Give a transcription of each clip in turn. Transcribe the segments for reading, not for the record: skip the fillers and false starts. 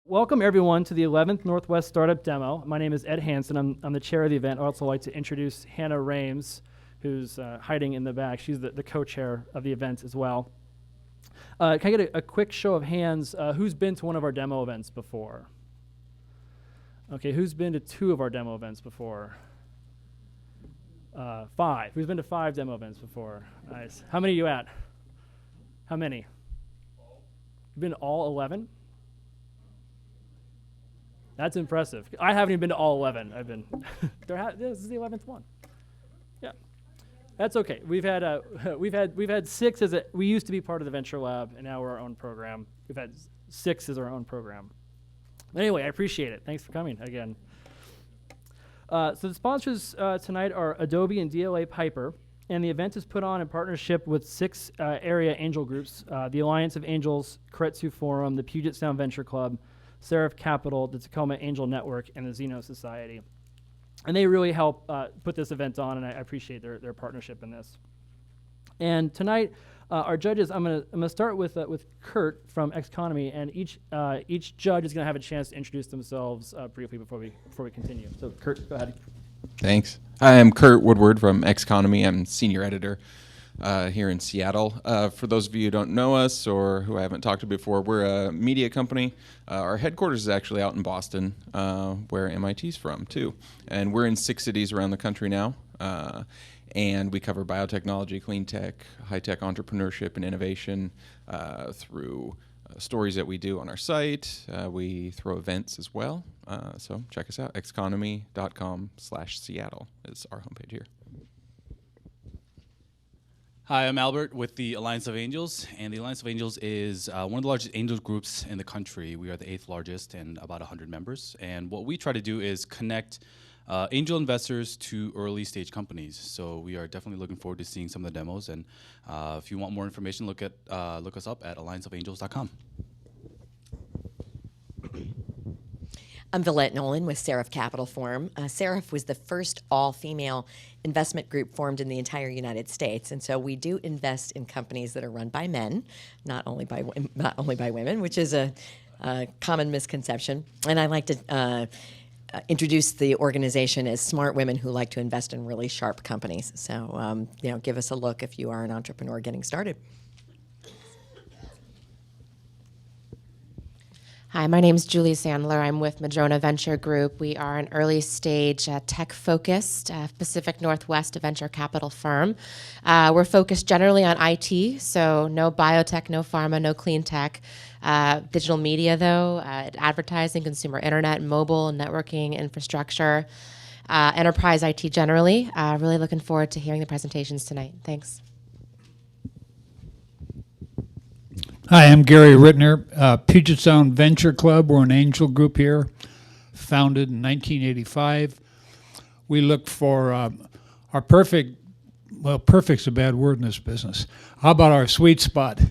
Welcome everyone to the 11th Northwest Startup Demo. My name is Ed Hansen. I'm the chair of the event. I'd also like to introduce Hannah Rames, who's hiding in the back. She's the co-chair of the event as well. Can I get a quick show of hands? Who's been to one of our demo events before? Okay, who's been to 2 of our demo events before? 5. Who's been to 5 demo events before? Nice. How many are you at? How many? You've been to all 11? That's impressive. I haven't even been to all 11. I've been. This is the 11th one. Yeah, that's okay. We've had 6 as we used to be part of the Venture Lab, and now we're our own program. We've had 6 as our own program. Anyway, I appreciate it. Thanks for coming again. So the sponsors tonight are Adobe and DLA Piper, and the event is put on in partnership with 6 area angel groups: the Alliance of Angels, Keiretsu Forum, the Puget Sound Venture Club, Seraph Capital, the Tacoma Angel Network, and the Zeno Society. And they really help put this event on, and I appreciate their partnership in this. And tonight, our judges, I'm gonna start with Kurt from Xconomy, and each judge is gonna have a chance to introduce themselves briefly before we continue. So Kurt, go ahead. Thanks. Hi, I'm Kurt Woodward from Xconomy. I'm senior editor here in Seattle. For those of you who don't know us or who I haven't talked to before, we're a media company. Our headquarters is actually out in Boston, where MIT's from too. And we're in 6 cities around the country now. And we cover biotechnology, clean tech, high-tech entrepreneurship and innovation through stories that we do on our site. We throw events as well. So check us out. xconomy.com/Seattle is our homepage here. Hi, I'm Albert with the Alliance of Angels, and the Alliance of Angels is one of the largest angel groups in the country. We are the 8th largest and about 100 members, and what we try to do is connect angel investors to early stage companies. So we are definitely looking forward to seeing some of the demos, and if you want more information, look us up at allianceofangels.com. I'm Villette Nolan with Seraph Capital Forum. Seraph was the first all-female investment group formed in the entire United States, and so we do invest in companies that are run by men, not only by women, which is a common misconception. And I like to introduce the organization as smart women who like to invest in really sharp companies. So give us a look if you are an entrepreneur getting started. Hi, my name is Julie Sandler. I'm with Madrona Venture Group. We are an early stage tech-focused Pacific Northwest venture capital firm. We're focused generally on IT, so no biotech, no pharma, no clean tech. Digital media, though, advertising, consumer internet, mobile, networking, infrastructure, enterprise IT generally. Really looking forward to hearing the presentations tonight. Thanks. Hi, I'm Gary Rittner, Puget Sound Venture Club. We're an angel group here, founded in 1985. We look for our perfect's a bad word in this business. How about our sweet spot?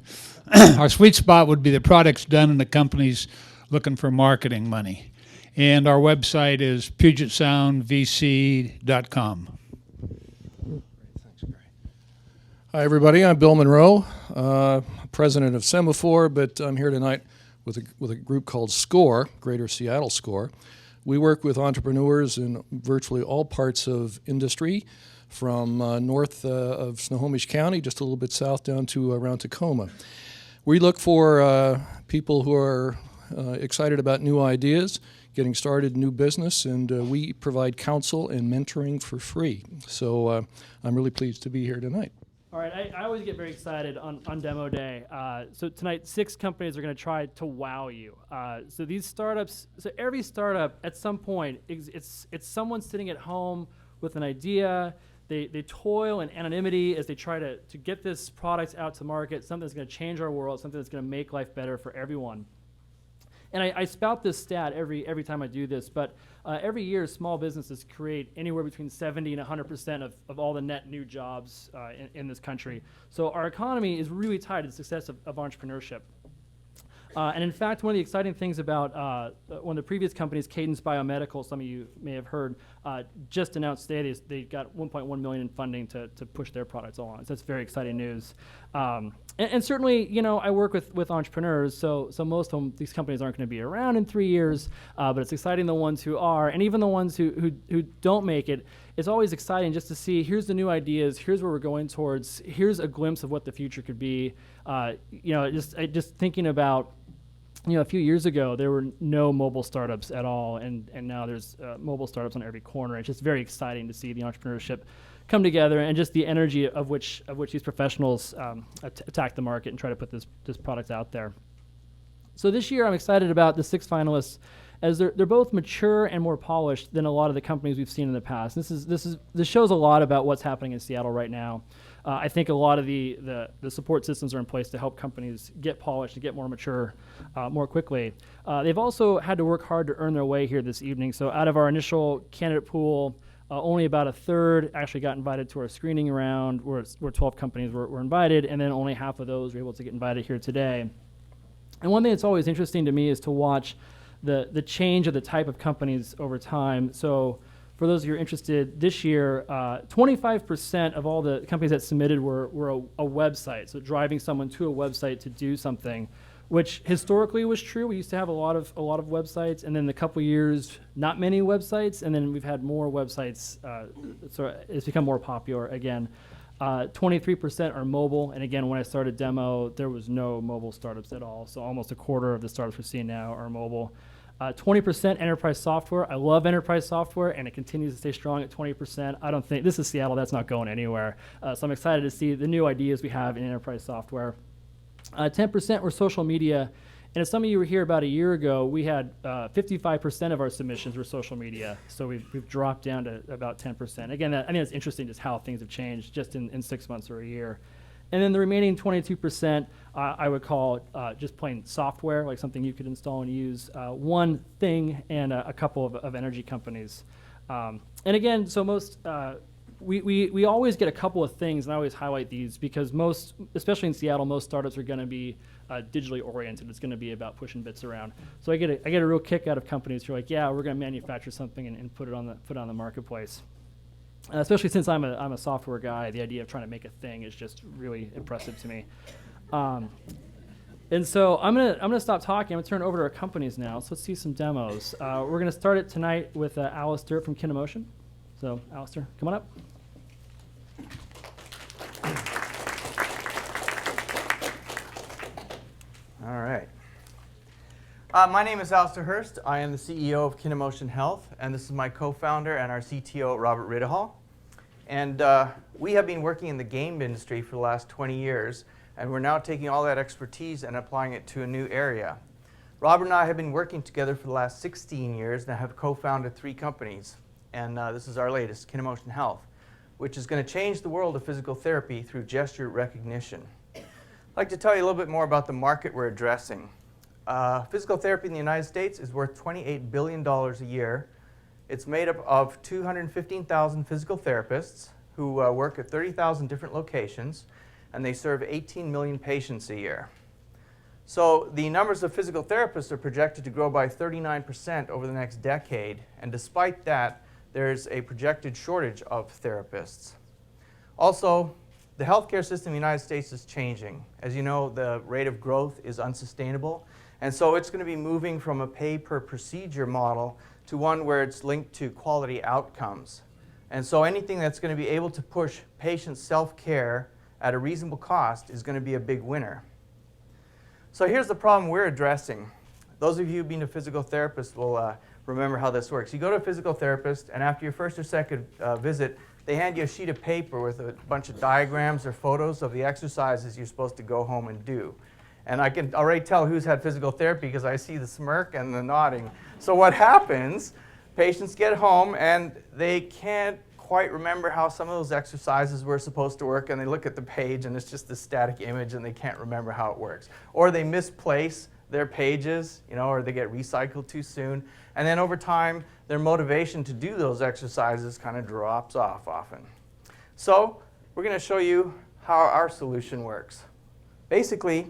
Our sweet spot would be the products done in the companies looking for marketing money. And our website is PugetSoundVC.com. Hi, everybody. I'm Bill Monroe, president of Semaphore, but I'm here tonight with a group called SCORE, Greater Seattle SCORE. We work with entrepreneurs in virtually all parts of industry, from north of Snohomish County, just a little bit south down to around Tacoma. We look for people who are excited about new ideas, getting started in new business, and we provide counsel and mentoring for free. So I'm really pleased to be here tonight. All right, I always get very excited on demo day. So tonight, 6 companies are going to try to wow you. So these startups, so every startup at some point, it's someone sitting at home with an idea. They toil in anonymity as they try to get this product out to market, something that's going to change our world, something that's going to make life better for everyone. And I spout this stat every time I do this, but every year small businesses create anywhere between 70 and 100% of all the net new jobs in this country. So our economy is really tied to the success of entrepreneurship. And in fact, one of the exciting things about one of the previous companies, Cadence Biomedical, some of you may have heard, just announced today they got 1.1 million in funding to push their products along. So that's very exciting news. And certainly, you know, I work with entrepreneurs, so most of them, these companies aren't going to be around in 3 years, but it's exciting the ones who are, and even the ones who don't make it. It's always exciting just to see, here's the new ideas, here's where we're going towards, here's a glimpse of what the future could be. You know, just thinking about, you know, a few years ago, there were no mobile startups at all, and now there's mobile startups on every corner. It's just very exciting to see the entrepreneurship come together and just the energy of which these professionals attack the market and try to put this product out there. So this year, I'm excited about the 6 finalists, as they're both mature and more polished than a lot of the companies we've seen in the past. This shows a lot about what's happening in Seattle right now. I think a lot of the support systems are in place to help companies get polished and get more mature more quickly. They've also had to work hard to earn their way here this evening. So out of our initial candidate pool, only about a third actually got invited to our screening round, where 12 companies were invited, and then only half of those were able to get invited here today. And one thing that's always interesting to me is to watch the change of the type of companies over time. So for those of you who are interested, this year, 25% of all the companies that submitted were a website, so driving someone to a website to do something, which historically was true. We used to have a lot of websites, and then a couple years, not many websites, and then we've had more websites, so it's become more popular again. 23% are mobile, and again, when I started demo, there was no mobile startups at all, so almost a quarter of the startups we're seeing now are mobile. 20% enterprise software. I love enterprise software, and it continues to stay strong at 20%. I don't think, this is Seattle, that's not going anywhere. So I'm excited to see the new ideas we have in enterprise software. 10% were social media, and as some of you were here about a year ago, we had 55% of our submissions were social media, so we've dropped down to about 10%. Again, I think it's interesting just how things have changed just in 6 months or a year. And then the remaining 22%, I would call just plain software, like something you could install and use. One thing and a couple of energy companies. And again, so most, we always get a couple of things, and I always highlight these because most, especially in Seattle, most startups are going to be digitally oriented. It's going to be about pushing bits around. So I get a real kick out of companies who are like, yeah, we're going to manufacture something and put it on the marketplace. Especially since I'm a software guy, the idea of trying to make a thing is just really impressive to me. And so I'm gonna stop talking. I'm gonna turn it over to our companies now. So let's see some demos. We're gonna start it tonight with Alistair from KineMotion. So Alistair, come on up. All right. My name is Alistair Hurst. I am the CEO of KineMotion Health, and this is my co-founder and our CTO, Robert Ridehall. And we have been working in the game industry for the last 20 years, and we're now taking all that expertise and applying it to a new area. Robert and I have been working together for the last 16 years and have co-founded 3 companies. And this is our latest, KineMotion Health, which is going to change the world of physical therapy through gesture recognition. I'd like to tell you a little bit more about the market we're addressing. Physical therapy in the United States is worth $28 billion a year. It's made up of 215,000 physical therapists who work at 30,000 different locations, and they serve 18 million patients a year. So the numbers of physical therapists are projected to grow by 39% over the next decade, and despite that, there's a projected shortage of therapists. Also, the healthcare system in the United States is changing. As you know, the rate of growth is unsustainable. And so it's going to be moving from a pay-per-procedure model to one where it's linked to quality outcomes. And so anything that's going to be able to push patient self-care at a reasonable cost is going to be a big winner. So here's the problem we're addressing. Those of you who've been a physical therapist will remember how this works. You go to a physical therapist, and after your first or second visit, they hand you a sheet of paper with a bunch of diagrams or photos of the exercises you're supposed to go home and do. And I can already tell who's had physical therapy because I see the smirk and the nodding. So what happens, patients get home and they can't quite remember how some of those exercises were supposed to work, and they look at the page and it's just a static image and they can't remember how it works. Or they misplace their pages, or they get recycled too soon. And then over time, their motivation to do those exercises kind of drops off often. So we're going to show you how our solution works. Basically,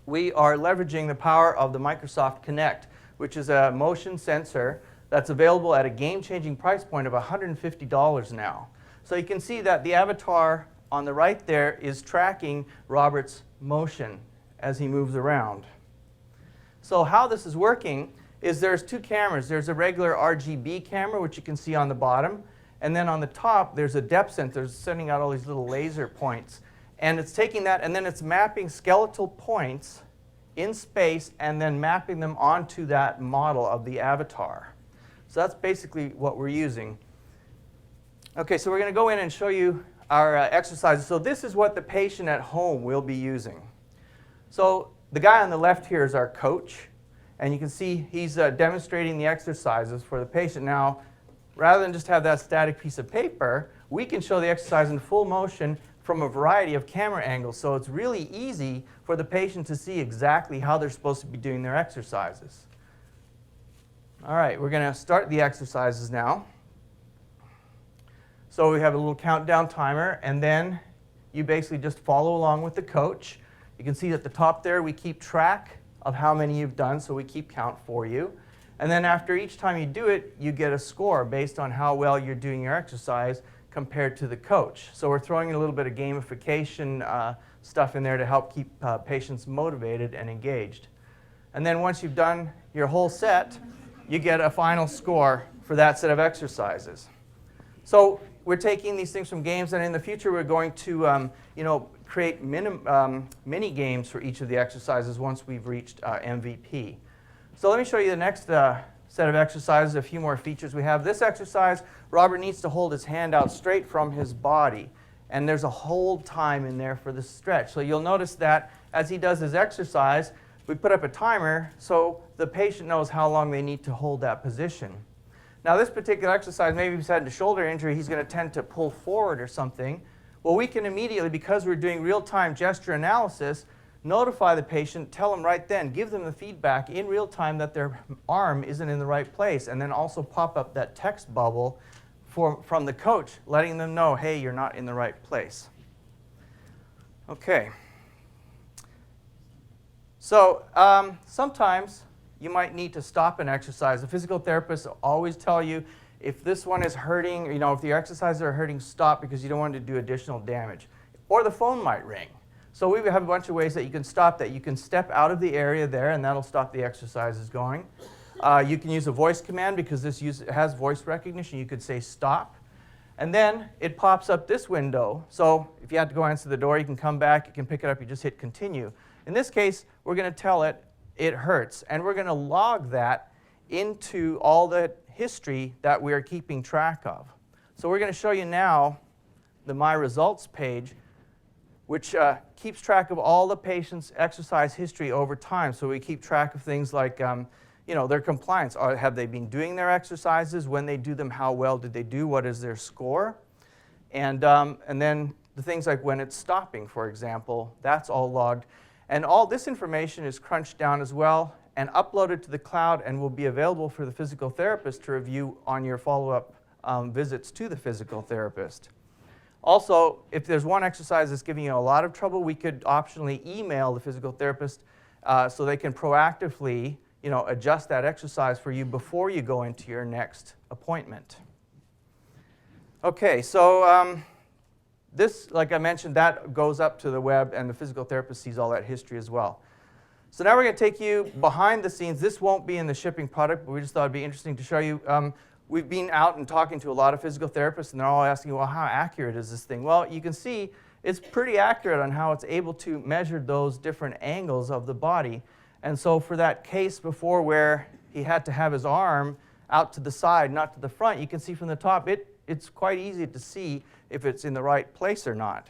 we are leveraging the power of the Microsoft Kinect, which is a motion sensor that's available at a game-changing price point of $150 now. So you can see that the avatar on the right there is tracking Robert's motion as he moves around. So how this is working is there's two cameras. There's a regular RGB camera, which you can see on the bottom, and then on the top there's a depth sensor sending out all these little laser points. And it's taking that and then it's mapping skeletal points in space and then mapping them onto that model of the avatar. So that's basically what we're using. Okay, so we're going to go in and show you our exercises. So this is what the patient at home will be using. So the guy on the left here is our coach, and you can see he's demonstrating the exercises for the patient. Now, rather than just have that static piece of paper, we can show the exercise in full motion from a variety of camera angles. So it's really easy for the patient to see exactly how they're supposed to be doing their exercises. All right, we're going to start the exercises now. So we have a little countdown timer, and then you basically just follow along with the coach. You can see at the top there we keep track of how many you've done, so we keep count for you. And then after each time you do it, you get a score based on how well you're doing your exercise compared to the coach. So we're throwing in a little bit of gamification stuff in there to help keep patients motivated and engaged. And then once you've done your whole set, you get a final score for that set of exercises. So we're taking these things from games, and in the future we're going to create mini games for each of the exercises once we've reached MVP. So let me show you the next set of exercises, a few more features we have. This exercise, Robert needs to hold his hand out straight from his body, and there's a hold time in there for the stretch. So you'll notice that as he does his exercise, we put up a timer so the patient knows how long they need to hold that position. Now this particular exercise, maybe he's had a shoulder injury, he's going to tend to pull forward or something. Well, we can immediately, because we're doing real-time gesture analysis, notify the patient, tell them right then, give them the feedback in real time that their arm isn't in the right place, and then also pop up that text bubble from the coach, letting them know, hey, you're not in the right place. Okay. So sometimes you might need to stop an exercise. The physical therapist will always tell you, if this one is hurting, if the exercises are hurting, stop because you don't want to do additional damage. Or the phone might ring. So we have a bunch of ways that you can stop that. You can step out of the area there, and that'll stop the exercises going. You can use a voice command because this has voice recognition. You could say stop. And then it pops up this window. So if you have to go answer the door, you can come back, you can pick it up, you just hit continue. In this case, we're going to tell it hurts. And we're going to log that into all the history that we are keeping track of. So we're going to show you now the My Results page, which keeps track of all the patient's exercise history over time. So we keep track of things like their compliance. Have they been doing their exercises? When they do them, how well did they do? What is their score? And then the things like when it's stopping, for example, that's all logged. And all this information is crunched down as well and uploaded to the cloud and will be available for the physical therapist to review on your follow-up visits to the physical therapist. Also, if there's one exercise that's giving you a lot of trouble, we could optionally email the physical therapist so they can proactively adjust that exercise for you before you go into your next appointment. Okay, so this, like I mentioned, that goes up to the web, and the physical therapist sees all that history as well. So now we're going to take you behind the scenes. This won't be in the shipping product, but we just thought it'd be interesting to show you. We've been out and talking to a lot of physical therapists, and they're all asking, well, how accurate is this thing? Well, you can see it's pretty accurate on how it's able to measure those different angles of the body. And so for that case before where he had to have his arm out to the side, not to the front, you can see from the top, it's quite easy to see if it's in the right place or not.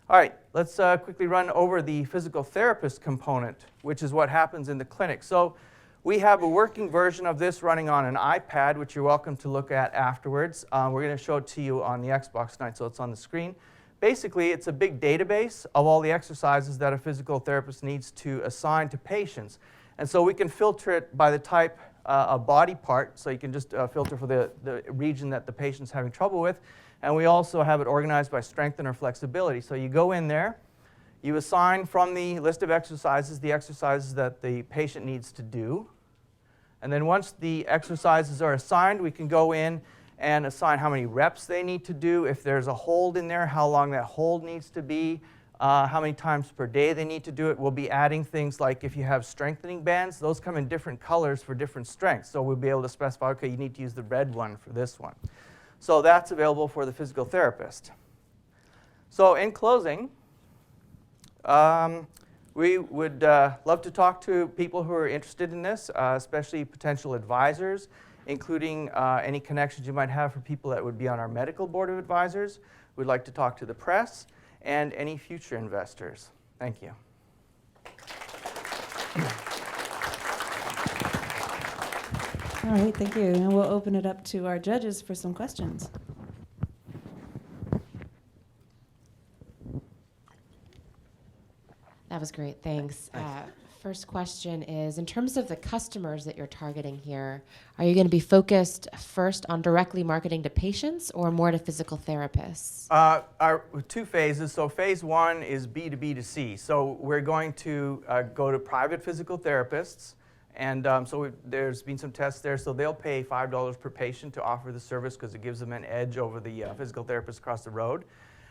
All right, let's quickly run over the physical therapist component, which is what happens in the clinic. So we have a working version of this running on an iPad, which you're welcome to look at afterwards. We're going to show it to you on the Xbox tonight, so it's on the screen. Basically, it's a big database of all the exercises that a physical therapist needs to assign to patients. And so we can filter it by the type of body part, so you can just filter for the region that the patient's having trouble with. And we also have it organized by strength or flexibility. So you go in there, you assign from the list of exercises the exercises that the patient needs to do. And then once the exercises are assigned, we can go in and assign how many reps they need to do. If there's a hold in there, how long that hold needs to be, how many times per day they need to do it. We'll be adding things like if you have strengthening bands, those come in different colors for different strengths. So we'll be able to specify, okay, you need to use the red one for this one. So that's available for the physical therapist. So in closing, we would love to talk to people who are interested in this, especially potential advisors, including any connections you might have for people that would be on our medical board of advisors. We'd like to talk to the press and any future investors. Thank you. All right, thank you. And we'll open it up to our judges for some questions. That was great, thanks. First question is, in terms of the customers that you're targeting here, are you going to be focused first on directly marketing to patients or more to physical therapists? Our two phases. So phase one is B to B to C. So we're going to go to private physical therapists. And there's been some tests there. So they'll pay $5 per patient to offer the service because it gives them an edge over the physical therapist across the road.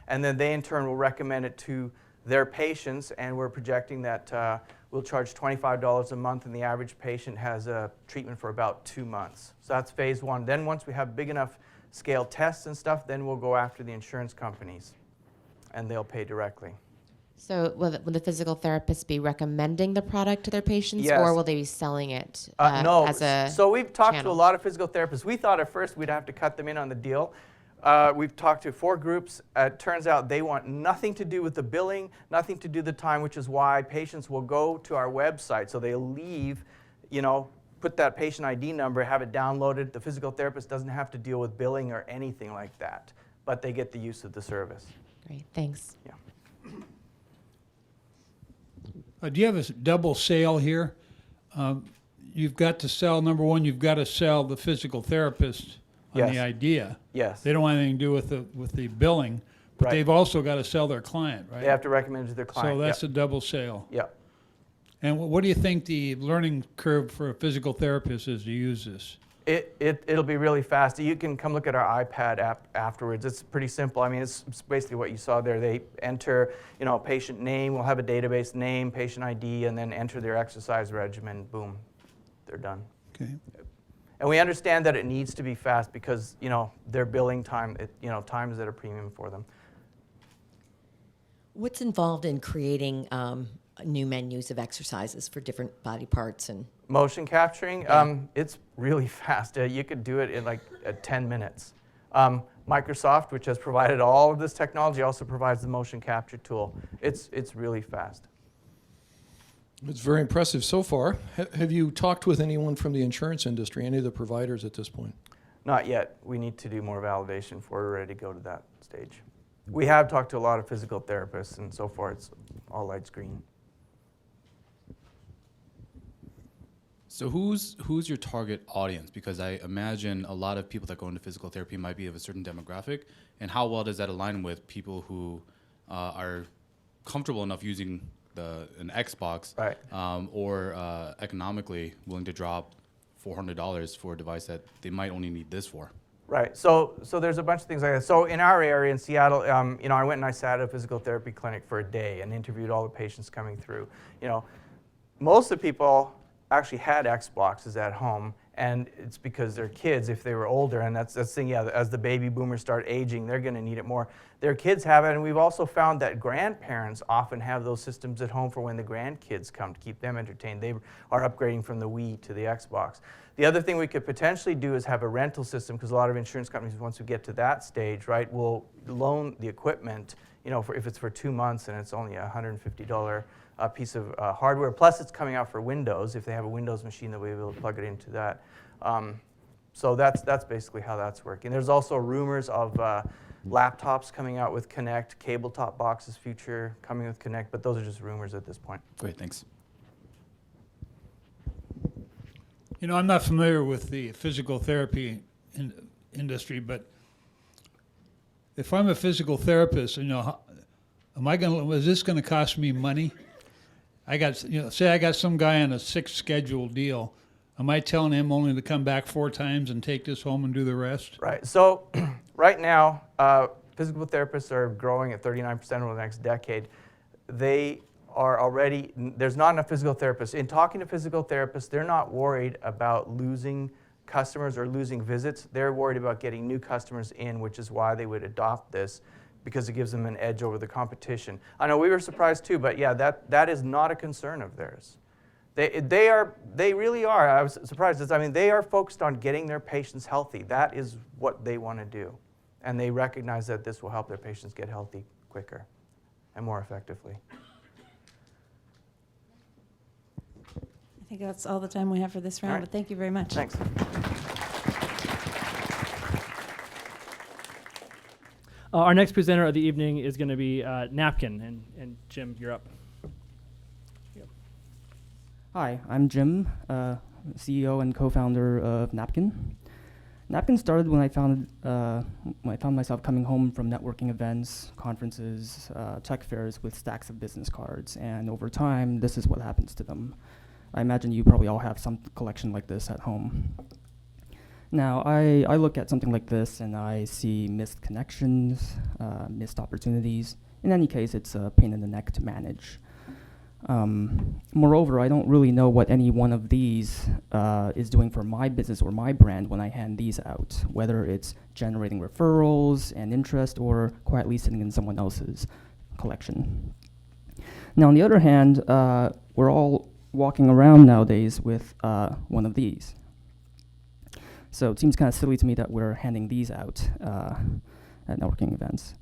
And then they in turn will recommend it to their patients. And we're projecting that we'll charge $25 a month, and the average patient has a treatment for about 2 months. So that's phase one. Then once we have big enough scale tests and stuff, then we'll go after the insurance companies, and they'll pay directly. So will the physical therapist be recommending the product to their patients, Yes. or will they be selling it No. as a So we've talked channel? to a lot of physical therapists. We thought at first we'd have to cut them in on the deal. We've talked to 4 groups. It turns out they want nothing to do with the billing, nothing to do with the time, which is why patients will go to our website. So they'll leave, put that patient ID number, have it downloaded. The physical therapist doesn't have to deal with billing or anything like that, but they get the use of the service. Great, thanks. Yeah. Do you have a double sale here? You've got to sell, number one, you've got to sell the physical therapist on Yes. the idea. Yes. They don't want anything to do with the billing, but Right. they've also got to sell their client, right? They have to recommend it to their client. So that's Yep. a double sale. Yep. And what do you think the learning curve for a physical therapist is to use this? It'll be really fast. You can come look at our iPad app afterwards. It's pretty simple. I mean, it's basically what you saw there. They enter, patient name. We'll have a database name, patient ID, and then enter their exercise regimen. Boom, they're done. Okay. And we understand that it needs to be fast because, their billing time, time is at a premium for them. What's involved in creating new menus of exercises for different body parts and? Motion capturing, it's really fast. You could do it in 10 minutes. Microsoft, which has provided all of this technology, also provides the motion capture tool. It's really fast. It's very impressive so far. Have you talked with anyone from the insurance industry, any of the providers at this point? Not yet. We need to do more validation before we're ready to go to that stage. We have talked to a lot of physical therapists, and so far it's all lights green. So who's your target audience? Because I imagine a lot of people that go into physical therapy might be of a certain demographic, and how well does that align with people who are comfortable enough using an Xbox, Right. or economically willing to drop $400 for a device that they might only need this for? Right. So there's a bunch of things like that. So in our area in Seattle, I went and I sat at a physical therapy clinic for a day and interviewed all the patients coming through. Most of the people actually had Xboxes at home, and it's because their kids, if they were older, and that's the thing, as the baby boomers start aging, they're going to need it more. Their kids have it, and we've also found that grandparents often have those systems at home for when the grandkids come to keep them entertained. They are upgrading from the Wii to the Xbox. The other thing we could potentially do is have a rental system, because a lot of insurance companies, once we get to that stage, right, will loan the equipment, if it's for 2 months and it's only a $150 piece of hardware. Plus, it's coming out for Windows. If they have a Windows machine, they'll be able to plug it into that. So that's basically how that's working. There's also rumors of laptops coming out with Connect, cable top boxes future coming with Connect, but those are just rumors at this point. Great, thanks. I'm not familiar with the physical therapy industry, but if I'm a physical therapist, is this going to cost me money? Say I got some guy on a 6 schedule deal. Am I telling him only to come back 4 times and take this home and do the rest? Right. So right now, physical therapists are growing at 39% over the next decade. They are already, there's not enough physical therapists. In talking to physical therapists, they're not worried about losing customers or losing visits. They're worried about getting new customers in, which is why they would adopt this, because it gives them an edge over the competition. I know we were surprised too, but yeah, that is not a concern of theirs. They really are. I was surprised. I mean, they are focused on getting their patients healthy. That is what they want to do. And they recognize that this will help their patients get healthy quicker and more effectively. I think that's all the time we have for this round, All right. but thank you very much. Thanks. Our next presenter of the evening is going to be Napkin, and Jim, you're up. Hi, I'm Jim, CEO and co-founder of Napkin. Napkin started when I found myself coming home from networking events, conferences, tech fairs with stacks of business cards, and over time, this is what happens to them. I imagine you probably all have some collection like this at home. Now, I look at something like this and I see missed connections, missed opportunities. In any case, it's a pain in the neck to manage. Moreover, I don't really know what any one of these is doing for my business or my brand when I hand these out, whether it's generating referrals and interest or quietly sitting in someone else's collection. Now, on the other hand, we're all walking around nowadays with one of these. So it seems kind of silly to me that we're handing these out at networking events.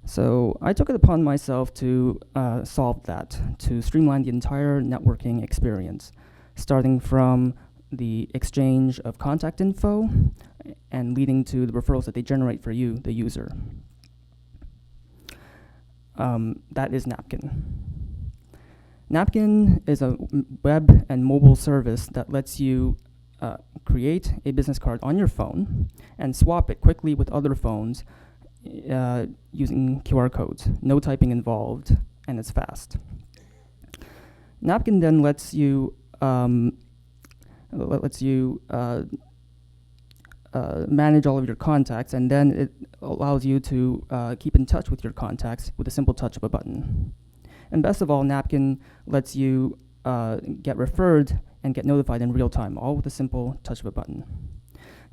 So I took it upon myself to solve that, to streamline the entire networking experience, starting from the exchange of contact info and leading to the referrals that they generate for you, the user. That is Napkin. Napkin is a web and mobile service that lets you create a business card on your phone and swap it quickly with other phones using QR codes. No typing involved, and it's fast. Napkin then lets you manage all of your contacts, and then it allows you to keep in touch with your contacts with a simple touch of a button. And best of all, Napkin lets you get referred and get notified in real time, all with a simple touch of a button.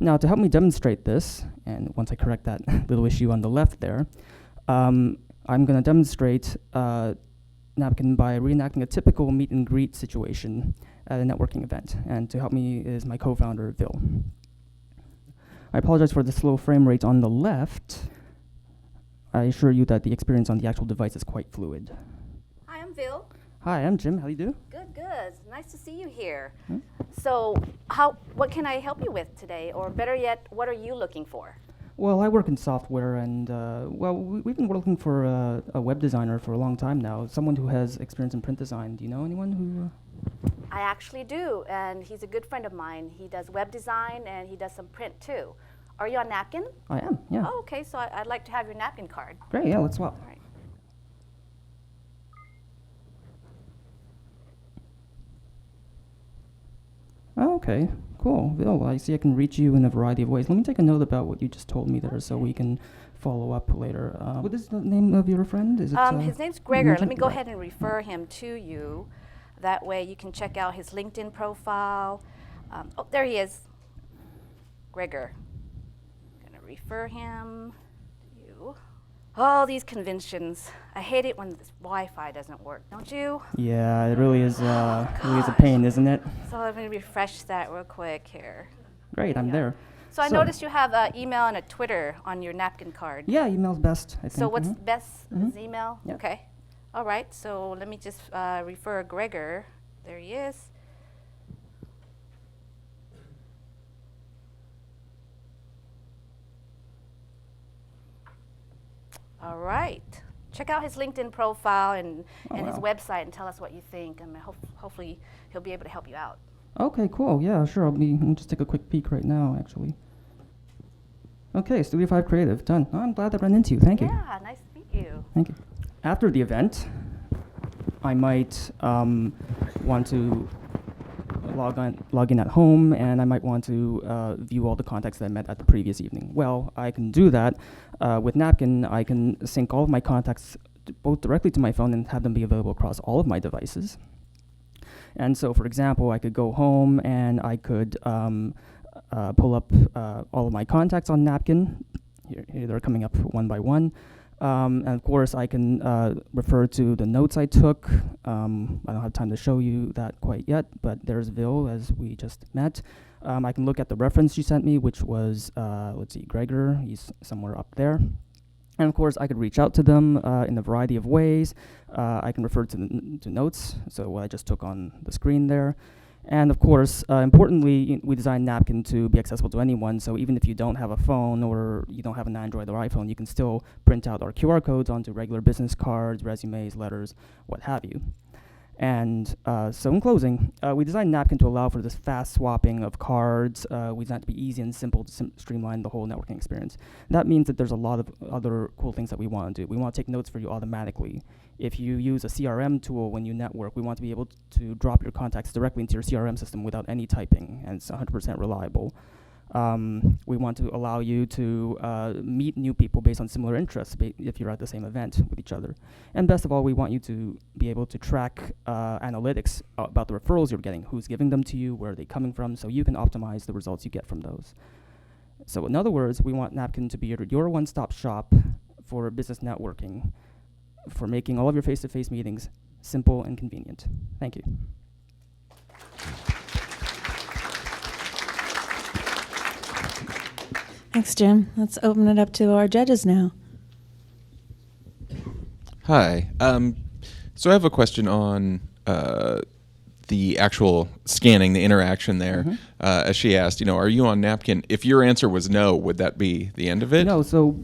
Now, to help me demonstrate this, and once I correct that little issue on the left there, I'm going to demonstrate Napkin by reenacting a typical meet and greet situation at a networking event. And to help me is my co-founder, Bill. I apologize for the slow frame rate on the left. I assure you that the experience on the actual device is quite fluid. Hi, I'm Bill. Hi, I'm Jim. How do you do? Good, good. Nice to see you here. Hmm? So, what can I help you with today? Or better yet, what are you looking for? Well, I work in software, and we've been looking for a web designer for a long time now. Someone who has experience in print design. Do you know anyone who? I actually do, and he's a good friend of mine. He does web design and he does some print too. Are you on Napkin? I am. Yeah. Oh, okay. So I'd like to have your Napkin card. Great. Yeah. Let's swap. All right. Oh, okay, cool. Bill, I see I can reach you in a variety of ways. Let me take a note about what you just told me there so we can follow up later. What is the name of your friend? Is it, His name's Gregor. Let me go Right. ahead and refer him to you. That way you can check out his LinkedIn profile. Oh, there he is. Gregor. I'm going to refer him to you. Oh, these conventions. I hate it when this Wi-Fi doesn't work, don't you? Yeah, it really is a pain, isn't it? So I'm going to refresh that real quick here. Great, I'm Yeah. there. So I noticed you have an email and a Twitter on your Napkin card. Yeah, email's best, I think. So what's Mhm. best? Mhm. Is email? Yep. Okay. All right. So let me just refer Gregor. There he is. All right. Check out his LinkedIn profile and his wow. website and tell us what you think. And hopefully he'll be able to help you out. Okay, cool. Yeah, sure. I'll just take a quick peek right now, actually. Okay, Studio 5 Creative, done. Oh, I'm glad I ran into you. Thank you. Yeah, nice to meet you. Thank you. After the event, I might want to log in at home, and I might want to view all the contacts that I met at the previous evening. Well, I can do that with Napkin. I can sync all of my contacts both directly to my phone and have them be available across all of my devices. And so, for example, I could go home and I could pull up all of my contacts on Napkin. Here they're coming up one by one. And of course, I can refer to the notes I took. I don't have time to show you that quite yet, but there's Vil, as we just met. I can look at the reference you sent me, which was, let's see, Gregor. He's somewhere up there. And of course, I could reach out to them in a variety of ways. I can refer to notes, so what I just took on the screen there. And of course, importantly, we designed Napkin to be accessible to anyone. So even if you don't have a phone or you don't have an Android or iPhone, you can still print out our QR codes onto regular business cards, resumes, letters, what have you. And so in closing, we designed Napkin to allow for this fast swapping of cards. We designed it to be easy and simple to streamline the whole networking experience. That means that there's a lot of other cool things that we want to do. We want to take notes for you automatically. If you use a CRM tool when you network, we want to be able to drop your contacts directly into your CRM system without any typing, and it's 100% reliable. We want to allow you to meet new people based on similar interests if you're at the same event with each other. And best of all, we want you to be able to track analytics about the referrals you're getting, who's giving them to you, where are they coming from, so you can optimize the results you get from those. So in other words, we want Napkin to be your one-stop shop for business networking, for making all of your face-to-face meetings simple and convenient. Thank you. Thanks, Jim. Let's open it up to our judges now. Hi. So I have a question on the actual scanning, the interaction there. Mm-hmm. As she asked, are you on Napkin? If your answer was no, would that be the end of it? No, so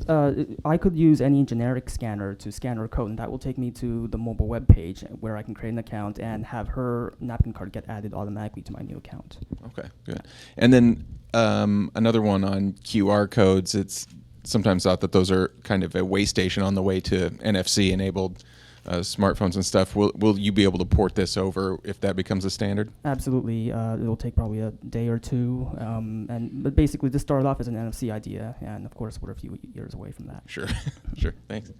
I could use any generic scanner to scan her code, and that will take me to the mobile web page where I can create an account and have her Napkin card get added automatically to my new account. Okay, good. And then another one on QR codes. It's sometimes thought that those are kind of a way station on the way to NFC-enabled smartphones and stuff. Will you be able to port this over if that becomes a standard? Absolutely. It'll take probably a day or two. But basically, this started off as an NFC idea, and of course, we're a few years away from that. Sure. Sure. Thanks.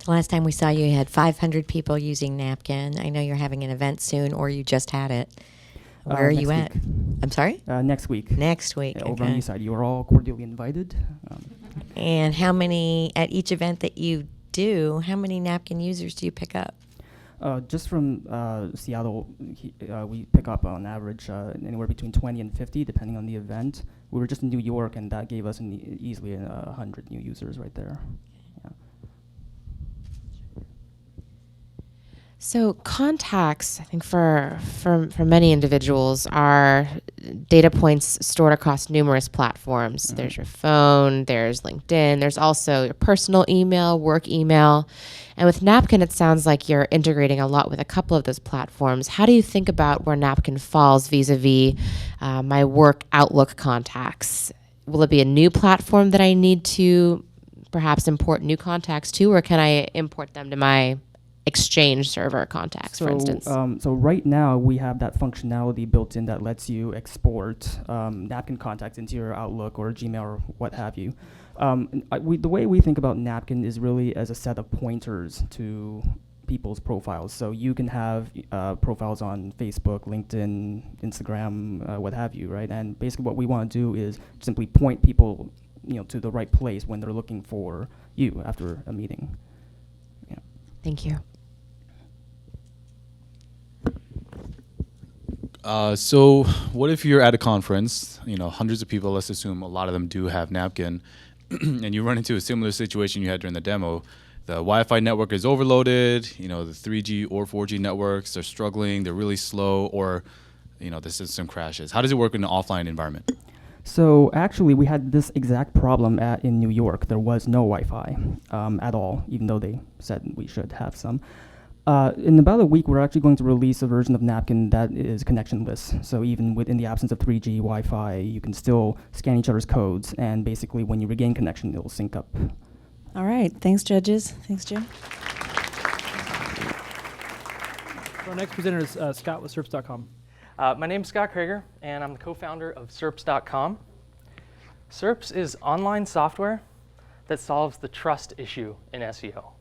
The last time we saw you, you had 500 people using Napkin. I know you're having an event soon, or you just had it. Where are you at? Week. I'm sorry? Next week. Next week. Over on the east side. You are all cordially invited. And how many, at each event that you do, how many Napkin users do you pick up? Just from Seattle, we pick up on average anywhere between 20 and 50, depending on the event. We were just in New York, and that gave us easily 100 new users right there. Yeah. So contacts, I think for many individuals, are data points stored across numerous platforms. Mm-hmm. There's your phone, there's LinkedIn, there's also your personal email, work email. And with Napkin, it sounds like you're integrating a lot with a couple of those platforms. How do you think about where Napkin falls vis-a-vis my work Outlook contacts? Will it be a new platform that I need to perhaps import new contacts to, or can I import them to my Exchange server contacts, for instance? So right now we have that functionality built in that lets you export Napkin contacts into your Outlook or Gmail or what have you. The way we think about Napkin is really as a set of pointers to people's profiles. So you can have profiles on Facebook, LinkedIn, Instagram, what have you, right? And basically what we want to do is simply point people, to the right place when they're looking for you after a meeting. Yeah. Thank you. So what if you're at a conference, hundreds of people, let's assume a lot of them do have Napkin, and you run into a similar situation you had during the demo. The Wi-Fi network is overloaded, the 3G or 4G networks are struggling, they're really slow, or, the system crashes. How does it work in an offline environment? So actually, we had this exact problem in New York. There was no Wi-Fi at all, even though they said we should have some. In about a week, we're actually going to release a version of Napkin that is connectionless. So even within the absence of 3G Wi-Fi, you can still scan each other's codes, and basically when you regain connection, it'll sync up. All right. Thanks, judges. Thanks, Jim. Our next presenter is Scott with SERPs.com. My name is Scott Krager, and I'm the co-founder of SERPs.com. SERPs is online software that solves the trust issue in SEO.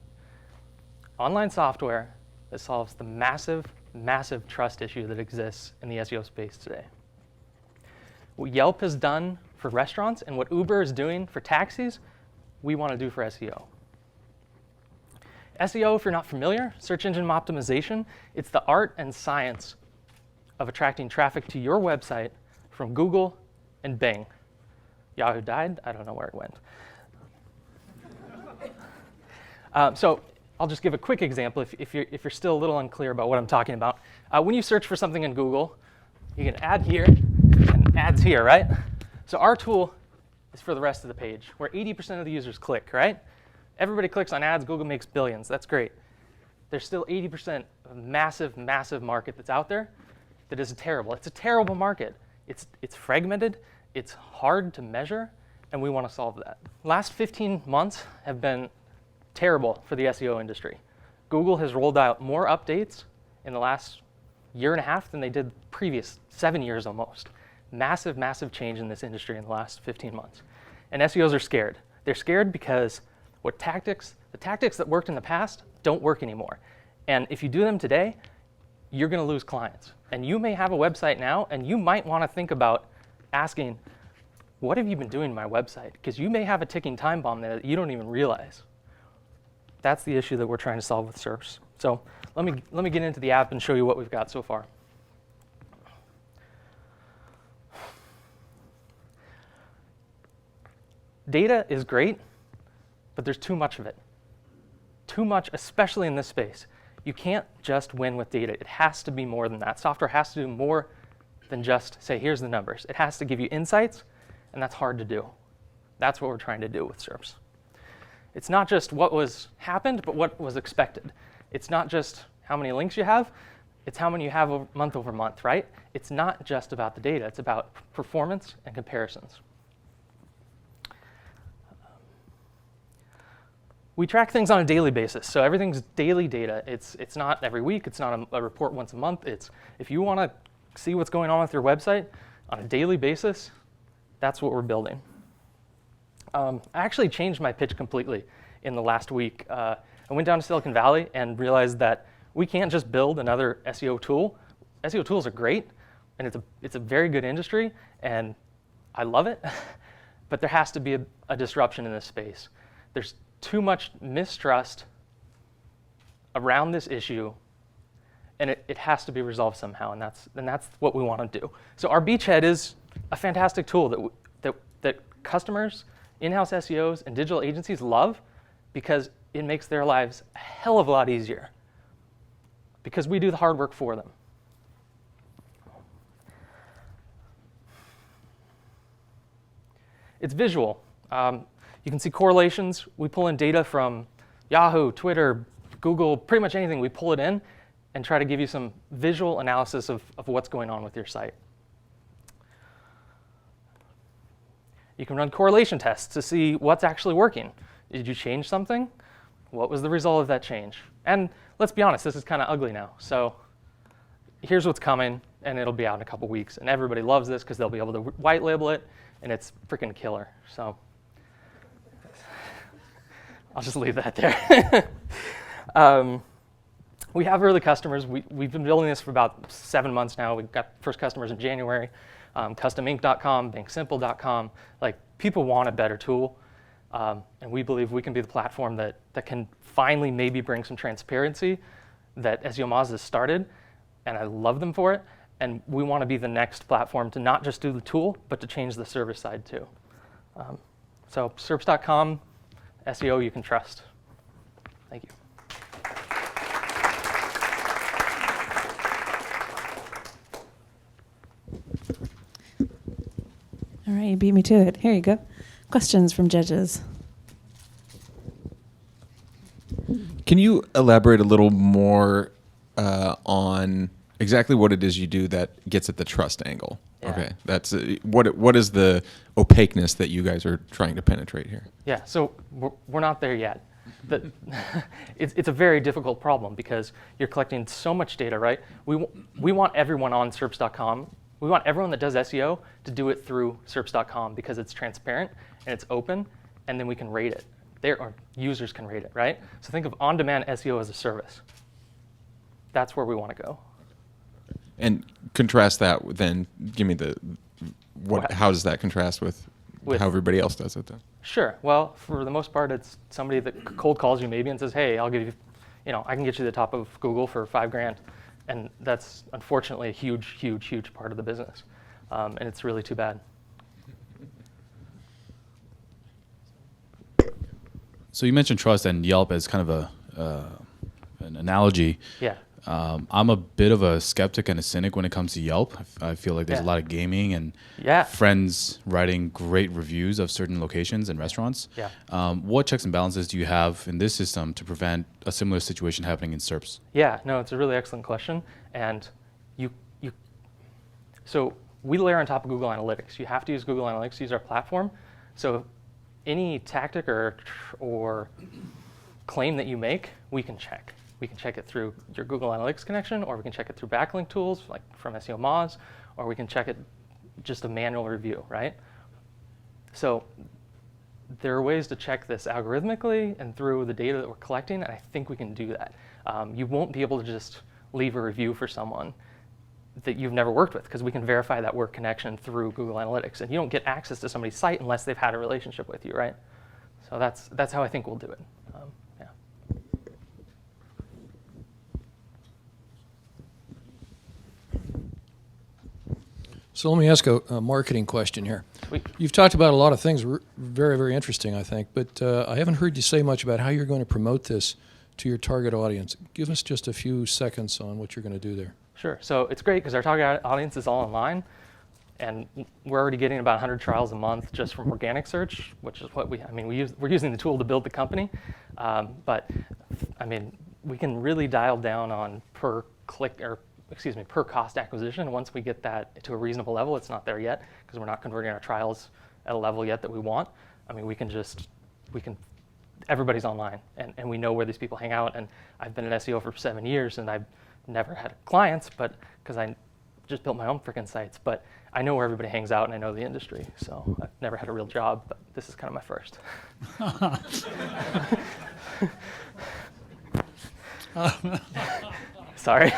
Online software that solves the massive, massive trust issue that exists in the SEO space today. What Yelp has done for restaurants and what Uber is doing for taxis, we want to do for SEO. SEO, if you're not familiar, search engine optimization, it's the art and science of attracting traffic to your website from Google and Bing. Yahoo died, I don't know where it went. So I'll just give a quick example if you're still a little unclear about what I'm talking about. When you search for something in Google, you can add here and ads here, right? So our tool is for the rest of the page, where 80% of the users click, right? Everybody clicks on ads, Google makes billions, that's great. There's still 80% of a massive, massive market that's out there that is terrible. It's a terrible market. It's fragmented, it's hard to measure, and we want to solve that. Last 15 months have been terrible for the SEO industry. Google has rolled out more updates in the last year and a half than they did previous 7 years almost. Massive, massive change in this industry in the last 15 months. And SEOs are scared. They're scared because the tactics that worked in the past don't work anymore. And if you do them today, you're going to lose clients. And you may have a website now, and you might want to think about asking, what have you been doing to my website? Because you may have a ticking time bomb there that you don't even realize. That's the issue that we're trying to solve with SERPs. So let me get into the app and show you what we've got so far. Data is great, but there's too much of it. Too much, especially in this space. You can't just win with data. It has to be more than that. Software has to do more than just say, here's the numbers. It has to give you insights, and that's hard to do. That's what we're trying to do with SERPs. It's not just what happened, but what was expected. It's not just how many links you have, it's how many you have month over month, right? It's not just about the data, it's about performance and comparisons. We track things on a daily basis, so everything's daily data. It's not every week, it's not a report once a month. It's if you want to see what's going on with your website on a daily basis, that's what we're building. I actually changed my pitch completely in the last week. I went down to Silicon Valley and realized that we can't just build another SEO tool. SEO tools are great, and it's a very good industry, and I love it, but there has to be a disruption in this space. There's too much mistrust around this issue, and it has to be resolved somehow, and that's what we want to do. So our beachhead is a fantastic tool that customers, in-house SEOs, and digital agencies love because it makes their lives a hell of a lot easier because we do the hard work for them. It's visual. You can see correlations. We pull in data from Yahoo, Twitter, Google, pretty much anything. We pull it in and try to give you some visual analysis of what's going on with your site. You can run correlation tests to see what's actually working. Did you change something? What was the result of that change? And let's be honest, this is kind of ugly now. So here's what's coming, and it'll be out in a couple weeks. And everybody loves this because they'll be able to white label it, and it's freaking killer. So I'll just leave that there. We have early customers. We've been building this for about 7 months now. We've got first customers in January. CustomInc.com, BankSimple.com. Like, people want a better tool, and we believe we can be the platform that can finally maybe bring some transparency that SEO Moz has started, and I love them for it. And we want to be the next platform to not just do the tool, but to change the service side too. So SERPs.com, SEO you can trust. Thank you. All right, you beat me to it. Here you go. Questions from judges. Can you elaborate a little more on exactly what it is you do that gets at the trust angle? Yeah. Okay, that's what is the opaqueness that you guys are trying to penetrate here? Yeah, so we're not there yet. it's a very difficult problem because you're collecting so much data, right? We want everyone on SERPs.com. We want everyone that does SEO to do it through SERPs.com because it's transparent and it's open, and then we can rate it. Or users can rate it, right? So think of on-demand SEO as a service. That's where we want to go. And contrast that with, then give me how does that contrast with how everybody else does it then? Sure. Well, for the most part, it's somebody that cold calls you maybe and says, hey, I'll give you, I can get you to the top of Google for $5,000. And that's unfortunately a huge, huge, huge part of the business. And it's really too bad. So you mentioned trust and Yelp as kind of an analogy. Yeah. I'm a bit of a skeptic and a cynic when it comes to Yelp. I feel like there's a lot of gaming and friends writing great reviews of certain locations and restaurants. Yeah. What checks and balances do you have in this system to prevent a similar situation happening in SERPs? Yeah, no, it's a really excellent question. And so we layer on top of Google Analytics. You have to use Google Analytics to use our platform. So any tactic or claim that you make, we can check. We can check it through your Google Analytics connection, or we can check it through backlink tools like from SEO Moz, or we can check it just a manual review, right? So there are ways to check this algorithmically and through the data that we're collecting, and I think we can do that. You won't be able to just leave a review for someone that you've never worked with, because we can verify that work connection through Google Analytics, and you don't get access to somebody's site unless they've had a relationship with you, right? So that's how I think we'll do it. Yeah. So let me ask a marketing question here. You've talked about a lot of things, very, very interesting, I think, but I haven't heard you say much about how you're going to promote this to your target audience. Give us just a few seconds on what you're going to do there. Sure. So it's great because our target audience is all online, and we're already getting about 100 trials a month just from organic search, which is what we're using the tool to build the company. But I mean, we can really dial down on per cost acquisition. Once we get that to a reasonable level, it's not there yet because we're not converting our trials at a level yet that we want. I mean, everybody's online, and we know where these people hang out. And I've been in SEO for 7 years, and I've never had clients, but because I just built my own freaking sites. But I know where everybody hangs out, and I know the industry. So I've never had a real job, but this is kind of my first. Sorry,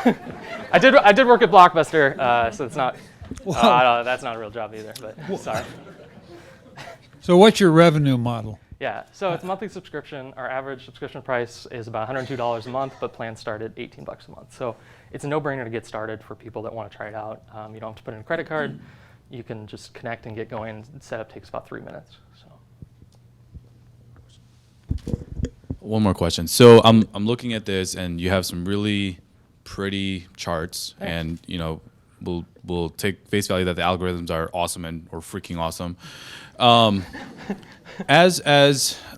I did work at Blockbuster, so it's not. No, that's not a real job either. But sorry. So what's your revenue model? Yeah, so it's a monthly subscription. Our average subscription price is about $102 a month, but plans start at $18 a month. So it's a no-brainer to get started for people that want to try it out. You don't have to put in a credit card. You can just connect and get going. Setup takes about 3 minutes. So. One more question. So I'm looking at this, and you have some really pretty charts. Thanks. And we'll take face value that the algorithms are awesome or freaking awesome. As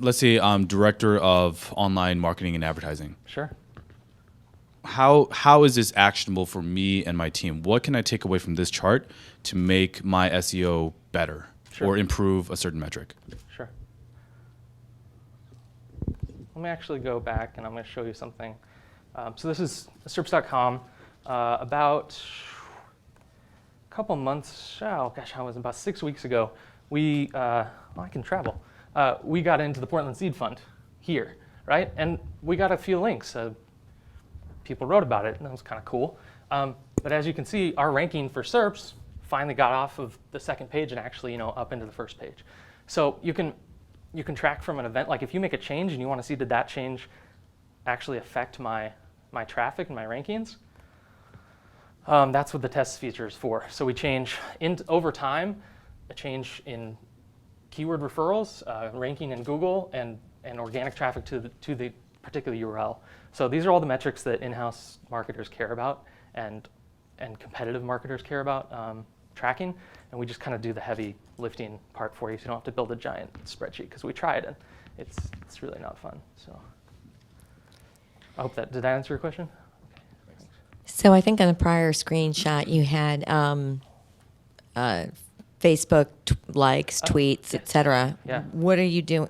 let's say I'm director of online marketing and advertising. Sure. How is this actionable for me and my team? What can I take away from this chart to make my SEO better or improve a certain metric? Sure. Let me actually go back, and I'm going to show you something. So this is SERPs.com. About a couple months, about 6 weeks ago, I can travel. We got into the Portland Seed Fund here, right? And we got a few links. People wrote about it, and that was kind of cool. But as you can see, our ranking for SERPs finally got off of the second page and actually, up into the first page. So you can track from an event. Like if you make a change and you want to see did that change actually affect my traffic and my rankings, that's what the test feature is for. So we change over time, a change in keyword referrals, ranking in Google, and organic traffic to the particular URL. So these are all the metrics that in-house marketers care about and competitive marketers care about tracking. And we just kind of do the heavy lifting part for you, so you don't have to build a giant spreadsheet, because we tried and it's really not fun. So I hope did that answer your question? Okay, so I think on the prior screenshot you had Facebook likes, tweets, etc. Yeah. What are you doing?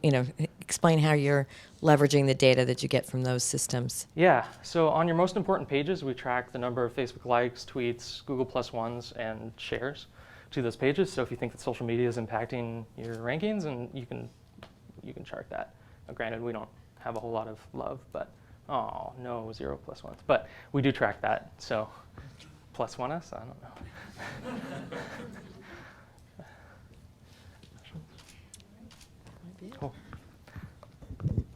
Explain how you're leveraging the data that you get from those systems? Yeah, so on your most important pages, we track the number of Facebook likes, tweets, Google Plus ones, and shares to those pages. So if you think that social media is impacting your rankings, and you can chart that. Now, granted, we don't have a whole lot of love, but oh no, 0 plus ones. But we do track that. So plus one us, I don't know. Cool.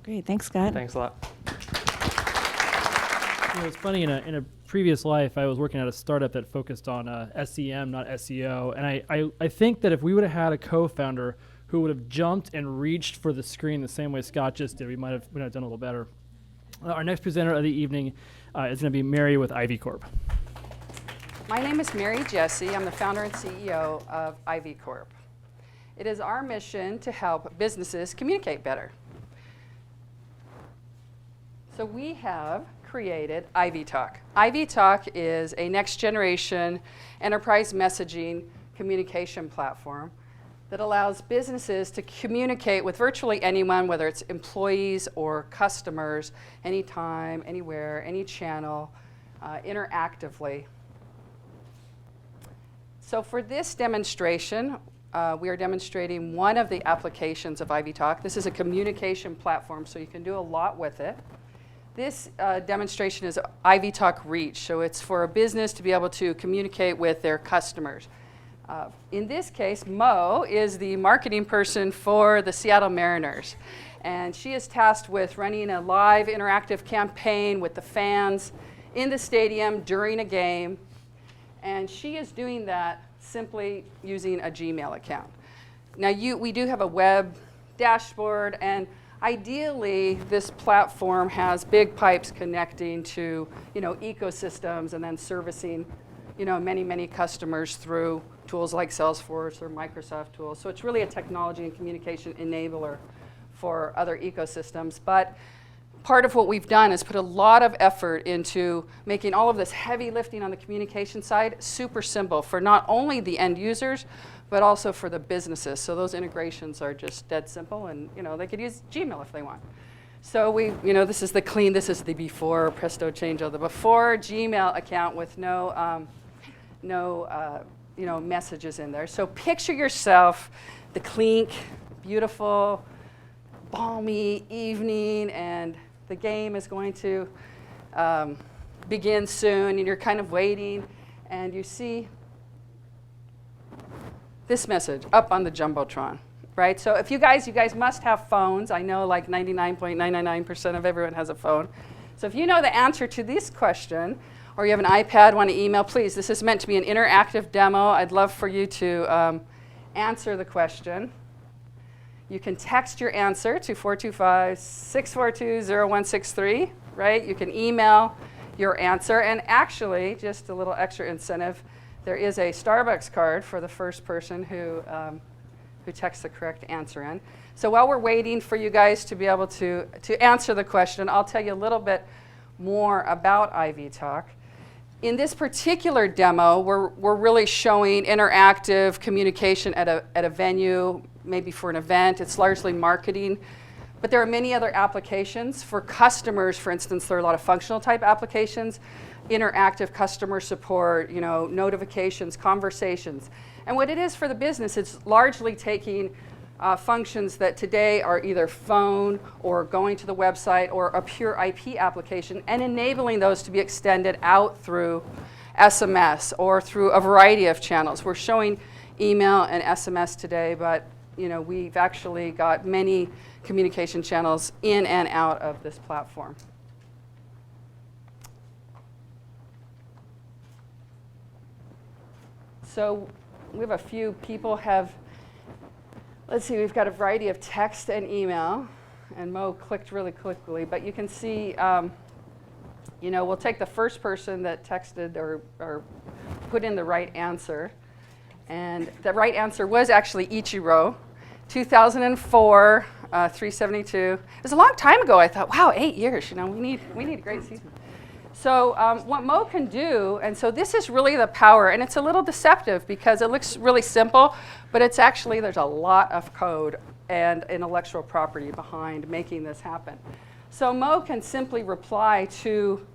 Great, thanks, Scott. Thanks a lot. You know, it's funny, in a previous life, I was working at a startup that focused on SEM, not SEO. And I think that if we would have had a co-founder who would have jumped and reached for the screen the same way Scott just did, we might have done a little better. Our next presenter of the evening is going to be Mary with Ivy Corp. My name is Mary Jesse. I'm the founder and CEO of Ivy Corp. It is our mission to help businesses communicate better. So we have created Ivy Talk. Ivy Talk is a next generation enterprise messaging communication platform that allows businesses to communicate with virtually anyone, whether it's employees or customers, anytime, anywhere, any channel, interactively. So for this demonstration, we are demonstrating one of the applications of Ivy Talk. This is a communication platform, so you can do a lot with it. This demonstration is Ivy Talk Reach, so it's for a business to be able to communicate with their customers. In this case, Mo is the marketing person for the Seattle Mariners, and she is tasked with running a live interactive campaign with the fans in the stadium during a game, and she is doing that simply using a Gmail account. Now, we do have a web dashboard, and ideally, this platform has big pipes connecting to, ecosystems and then servicing, many, many customers through tools like Salesforce or Microsoft tools. So it's really a technology and communication enabler for other ecosystems. But part of what we've done is put a lot of effort into making all of this heavy lifting on the communication side super simple for not only the end users, but also for the businesses. So those integrations are just dead simple, and they could use Gmail if they want. So this is the clean, this is the before Presto change of the before Gmail account with no messages in there. So picture yourself the clean, beautiful, balmy evening, and the game is going to begin soon, and you're kind of waiting, and you see this message up on the Jumbotron, right? So if you guys must have phones. I know like 99.999% of everyone has a phone. So if you know the answer to this question, or you have an iPad, want to email, please. This is meant to be an interactive demo. I'd love for you to answer the question. You can text your answer to 425-642-0163, right? You can email your answer. And actually, just a little extra incentive, there is a Starbucks card for the first person who texts the correct answer in. So while we're waiting for you guys to be able to answer the question, I'll tell you a little bit more about Ivy Talk. In this particular demo, we're really showing interactive communication at a venue, maybe for an event. It's largely marketing. But there are many other applications. For customers, for instance, there are a lot of functional type applications, interactive customer support, notifications, conversations. And what it is for the business, it's largely taking functions that today are either phone or going to the website or a pure IP application, and enabling those to be extended out through SMS or through a variety of channels. We're showing email and SMS today, but we've actually got many communication channels in and out of this platform. So we have a few people have, let's see, we've got a variety of text and email, and Mo clicked really quickly, but you can see, we'll take the first person that texted or put in the right answer, and the right answer was actually Ichiro, 2004, 372. It was a long time ago. I thought, wow, 8 years, we need a great season. So what Mo can do, and so this is really the power, and it's a little deceptive because it looks really simple, but it's actually, there's a lot of code and intellectual property behind making this happen. So Mo can simply reply to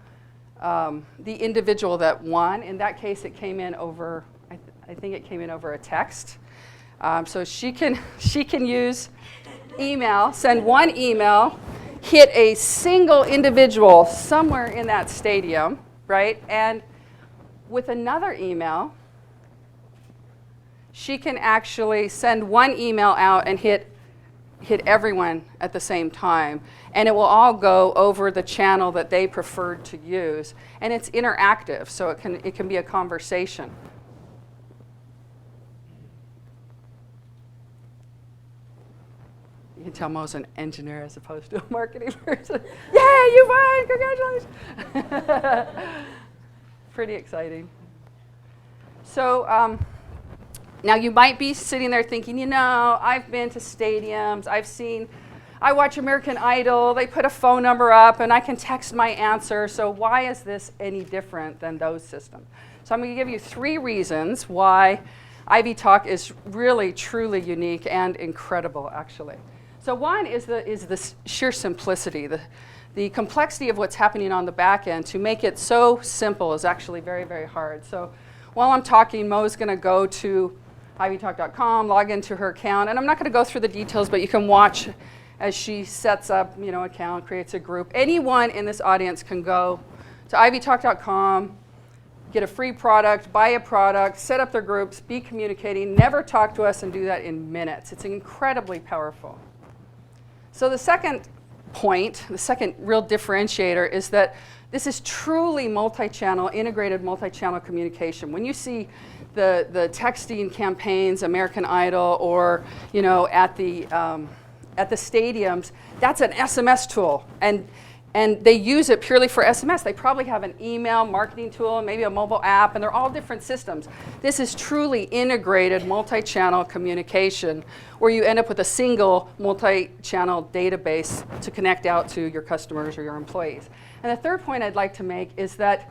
the individual that won. In that case, it came in over, I think it came in over a text. So she can use email, send one email, hit a single individual somewhere in that stadium, right? And with another email, she can actually send one email out and hit everyone at the same time. And it will all go over the channel that they preferred to use. And it's interactive, so it can be a conversation. You can tell Mo's an engineer as opposed to a marketing person. Yay, you won! Congratulations! Pretty exciting. So now you might be sitting there thinking, you know, I've been to stadiums, I watch American Idol, they put a phone number up and I can text my answer, so why is this any different than those systems? So I'm going to give you 3 reasons why Ivy Talk is really, truly unique and incredible, actually. So one is the sheer simplicity. The complexity of what's happening on the back end to make it so simple is actually very, very hard. So while I'm talking, Mo's going to go to ivytalk.com, log into her account, and I'm not going to go through the details, but you can watch as she sets up, account, creates a group. Anyone in this audience can go to ivytalk.com, get a free product, buy a product, set up their groups, be communicating, never talk to us, and do that in minutes. It's incredibly powerful. So the second point, the second real differentiator is that this is truly multi-channel, integrated multi-channel communication. When you see the texting campaigns, American Idol, or at the stadiums, that's an SMS tool, and they use it purely for SMS. They probably have an email marketing tool, maybe a mobile app, and they're all different systems. This is truly integrated multi-channel communication where you end up with a single multi-channel database to connect out to your customers or your employees. And the third point I'd like to make is that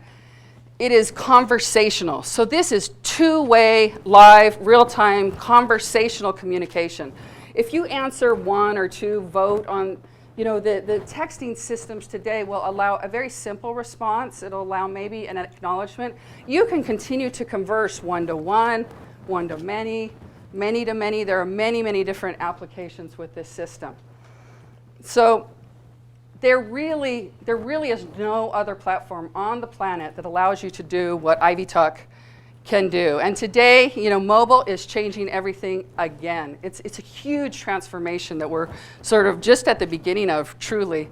it is conversational. So this is two-way, live, real-time, conversational communication. If you answer 1 or 2, vote on, the texting systems today will allow a very simple response. It'll allow maybe an acknowledgement. You can continue to converse 1-to-1, 1-to-many, many-to-many. There are many, many different applications with this system. So there really is no other platform on the planet that allows you to do what Ivy Talk can do. And today, mobile is changing everything again. It's a huge transformation that we're sort of just at the beginning of, truly,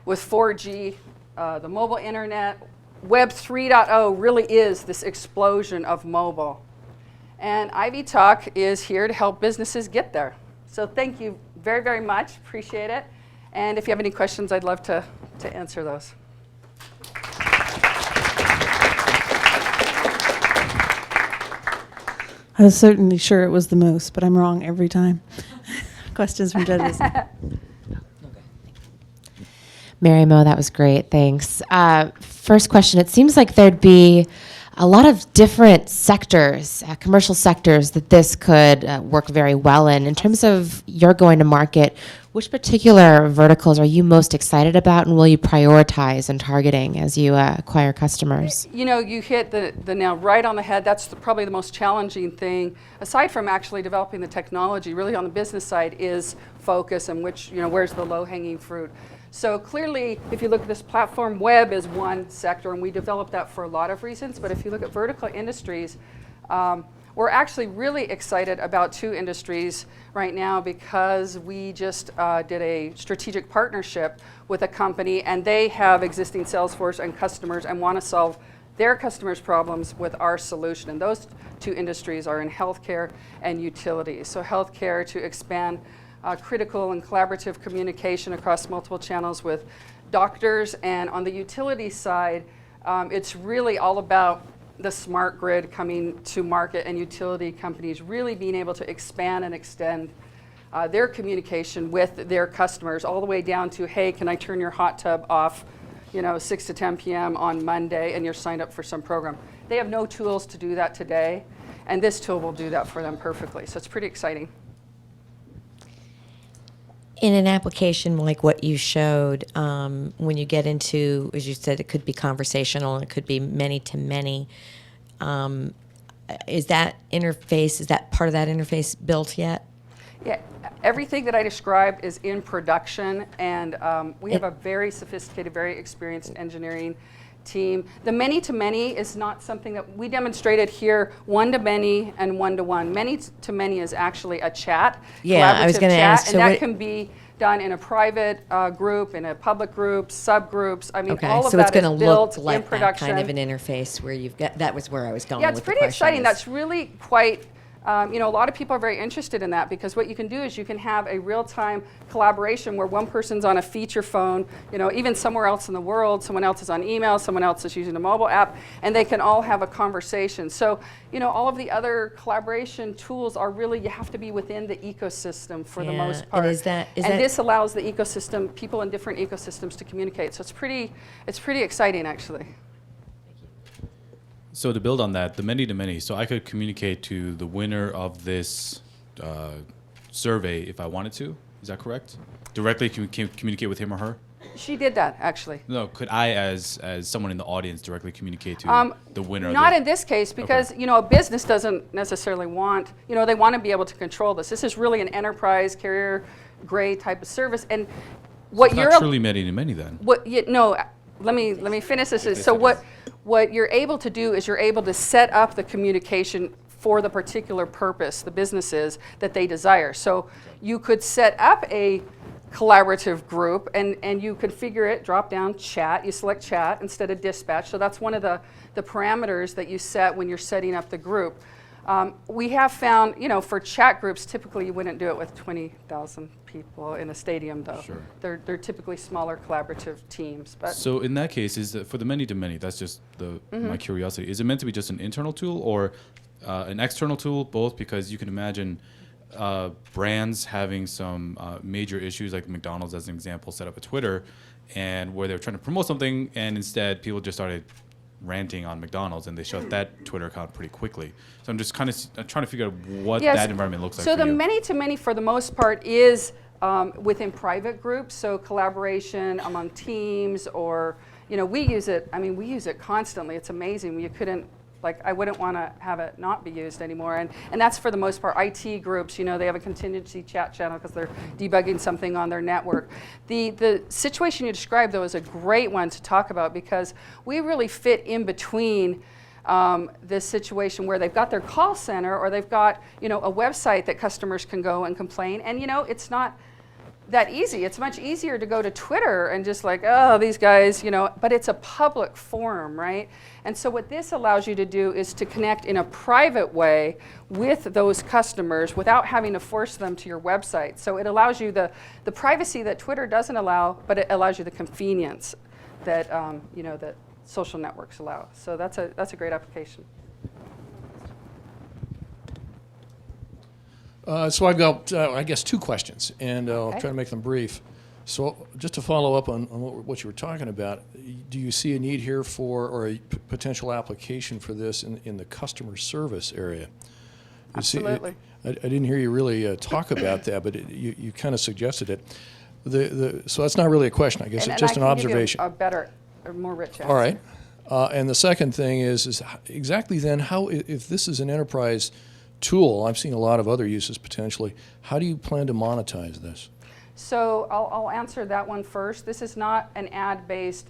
with 4G, the mobile internet. Web 3.0 really is this explosion of mobile. And Ivy Talk is here to help businesses get there. So thank you very, very much. Appreciate it. And if you have any questions, I'd love to answer those. I was certainly sure it was the most, but I'm wrong every time. Questions from judges? Mary Mo, that was great. Thanks. First question, it seems like there'd be a lot of different sectors, commercial sectors, that this could work very well in. In terms of your going to market, which particular verticals are you most excited about, and will you prioritize in targeting as you acquire customers? You hit the nail right on the head. That's probably the most challenging thing, aside from actually developing the technology, really on the business side, is focus and where's the low-hanging fruit. So clearly, if you look at this platform, web is one sector, and we developed that for a lot of reasons. But if you look at vertical industries, we're actually really excited about 2 industries right now because we just did a strategic partnership with a company, and they have existing Salesforce and customers and want to solve their customers' problems with our solution. And those 2 industries are in healthcare and utilities. So healthcare to expand critical and collaborative communication across multiple channels with doctors, and on the utility side, it's really all about the smart grid coming to market and utility companies really being able to expand and extend their communication with their customers all the way down to, hey, can I turn your hot tub off 6 to 10 p.m. on Monday, and you're signed up for some program. They have no tools to do that today, and this tool will do that for them perfectly. So it's pretty exciting. In an application like what you showed, when you get into, as you said, it could be conversational, it could be many to many. Is that part of that interface built yet? Yeah, everything that I described is in production, and we have a very sophisticated, very experienced engineering team. The many-to-many is not something that we demonstrated here, one-to-many and one-to-one. Many-to-many is actually a chat, yeah, I was collaborative going to chat, ask. and that can be done in a private group, in a public group, subgroups. I mean, Okay, all of so that it's going to is built look like in production. that kind of an interface where you've got. That was where I was going. Yeah, it's with the pretty question exciting. is- That's really quite, a lot of people are very interested in that, because what you can do is you can have a real-time collaboration where one person's on a feature phone, even somewhere else in the world, someone else is on email, someone else is using a mobile app, and they can all have a conversation. So, all of the other collaboration tools are really, you have to be within the ecosystem for the most part. And is that this allows the ecosystem, people in different ecosystems to communicate. So it's pretty exciting, actually. So to build on that, the many-to-many, so I could communicate to the winner of this survey if I wanted to. Is that correct? Directly communicate with him or her? She did that, actually. No, could I, as someone in the audience, directly communicate to the winner? Not in this case, because a business doesn't necessarily want, they want to be able to control this. This is really an enterprise carrier grade type of service, and what It's you're not truly many-to-many then. Let me finish this. So what you're able to do is you're able to set up the communication for the particular purpose, the businesses that they desire. So you could set up a collaborative group and you configure it, drop down chat, you select chat instead of dispatch. So that's one of the parameters that you set when you're setting up the group. We have found, for chat groups, typically you wouldn't do it with 20,000 people in a stadium, though. Sure. They're typically smaller collaborative teams. But So in that case, is for the many-to-many, that's just my curiosity. Is it meant to be just an internal tool or an external tool? Both, because you can imagine brands having some major issues, like McDonald's, as an example, set up a Twitter, and where they were trying to promote something, and instead people just started ranting on McDonald's, and they shut that Twitter account pretty quickly. So I'm just kind of trying to figure out what that environment looks like So for the you. many-to-many, for the most part, is within private groups, so collaboration among teams, or, we use it, we use it constantly. It's amazing. You couldn't, I wouldn't want to have it not be used anymore. And that's for the most part. IT groups, they have a contingency chat channel because they're debugging something on their network. The situation you described, though, is a great one to talk about, because we really fit in between this situation where they've got their call center, or they've got, a website that customers can go and complain. And, it's not that easy. It's much easier to go to Twitter and just these guys, but it's a public forum, right? And so what this allows you to do is to connect in a private way with those customers without having to force them to your website. So it allows you the privacy that Twitter doesn't allow, but it allows you the convenience that, that social networks allow. So that's a great application. So I've got, I guess, two questions, and I'll try to make them brief. So just to follow up on what you were talking about, do you see a need here for, or a potential application for this in the customer service area? Absolutely. I didn't hear you really talk about that, but you kind of suggested it. So that's not really a question, I guess. It's just an observation. Give you a better, or more rich answer. All right. And the second thing is exactly then how, if this is an enterprise tool, I've seen a lot of other uses potentially, how do you plan to monetize this? So I'll answer that one first. This is not an ad-based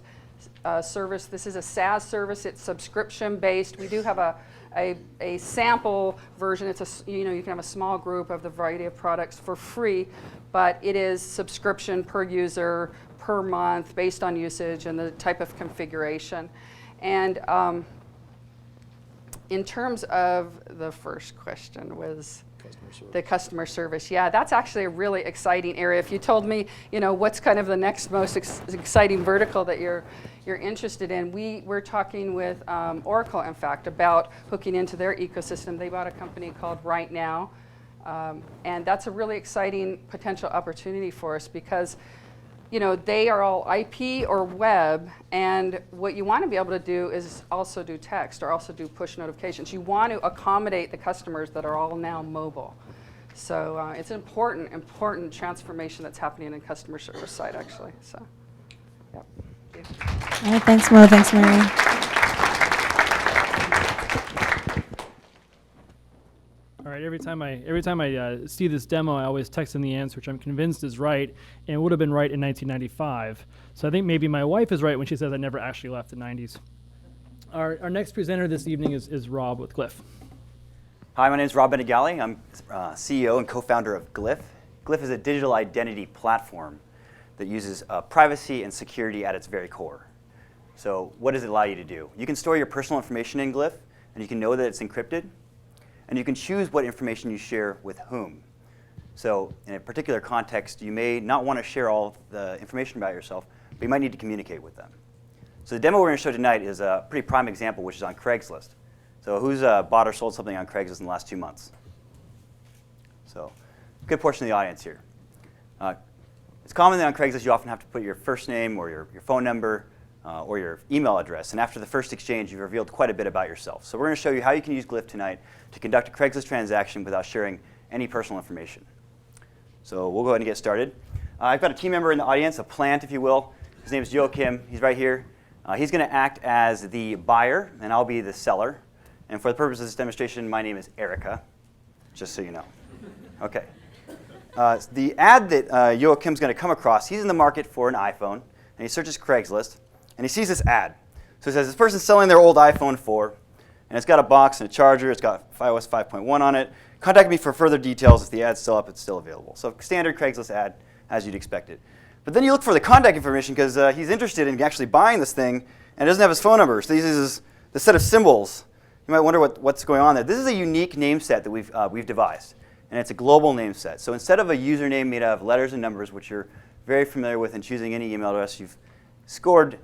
service. This is a SaaS service. It's subscription-based. We do have a sample version. It's you can have a small group of the variety of products for free, but it is subscription per user, per month, based on usage and the type of configuration. And in terms of the first question was the customer service. Yeah, that's actually a really exciting area. If you told me, what's kind of the next most exciting vertical that you're interested in, we're talking with Oracle, in fact, about hooking into their ecosystem. They bought a company called Right Now, and that's a really exciting potential opportunity for us, because they are all IP or web, and what you want to be able to do is also do text or also do push notifications. You want to accommodate the customers that are all now mobile. So it's an important transformation that's happening in customer service side, actually. So, yep. Thank you. All right, thanks, Mo. Thanks, Mary. All right, every time I see this demo, I always text in the answer, which I'm convinced is right, and it would have been right in 1995. So I think maybe my wife is right when she says I never actually left the 90s. Our next presenter this evening is Rob with Glyph. Hi, my name is Rob Benegali. I'm CEO and co-founder of Glyph. Glyph is a digital identity platform that uses privacy and security at its very core. So what does it allow you to do? You can store your personal information in Glyph, and you can know that it's encrypted. And you can choose what information you share with whom. So in a particular context, you may not want to share all the information about yourself, but you might need to communicate with them. So the demo we're going to show tonight is a pretty prime example, which is on Craigslist. So who's bought or sold something on Craigslist in the last 2 months? So a good portion of the audience here. It's common that on Craigslist you often have to put your first name or your phone number or your email address. And after the first exchange, you've revealed quite a bit about yourself. So we're going to show you how you can use Glyph tonight to conduct a Craigslist transaction without sharing any personal information. So we'll go ahead and get started. I've got a team member in the audience, a plant, if you will. His name is Joachim. He's right here. He's going to act as the buyer, and I'll be the seller. And for the purpose of this demonstration, my name is Erica, just so you know. OK. The ad that Joachim's going to come across, he's in the market for an iPhone, and he searches Craigslist. And he sees this ad. So it says, this person's selling their old iPhone 4, and it's got a box and a charger. It's got iOS 5.1 on it. Contact me for further details. If the ad's still up, it's still available. So standard Craigslist ad, as you'd expect it. But then you look for the contact information, because he's interested in actually buying this thing, and doesn't have his phone number. So this is the set of symbols. You might wonder what's going on there. This is a unique name set that we've devised, and it's a global name set. So instead of a username made out of letters and numbers, which you're very familiar with in choosing any email address you've scored,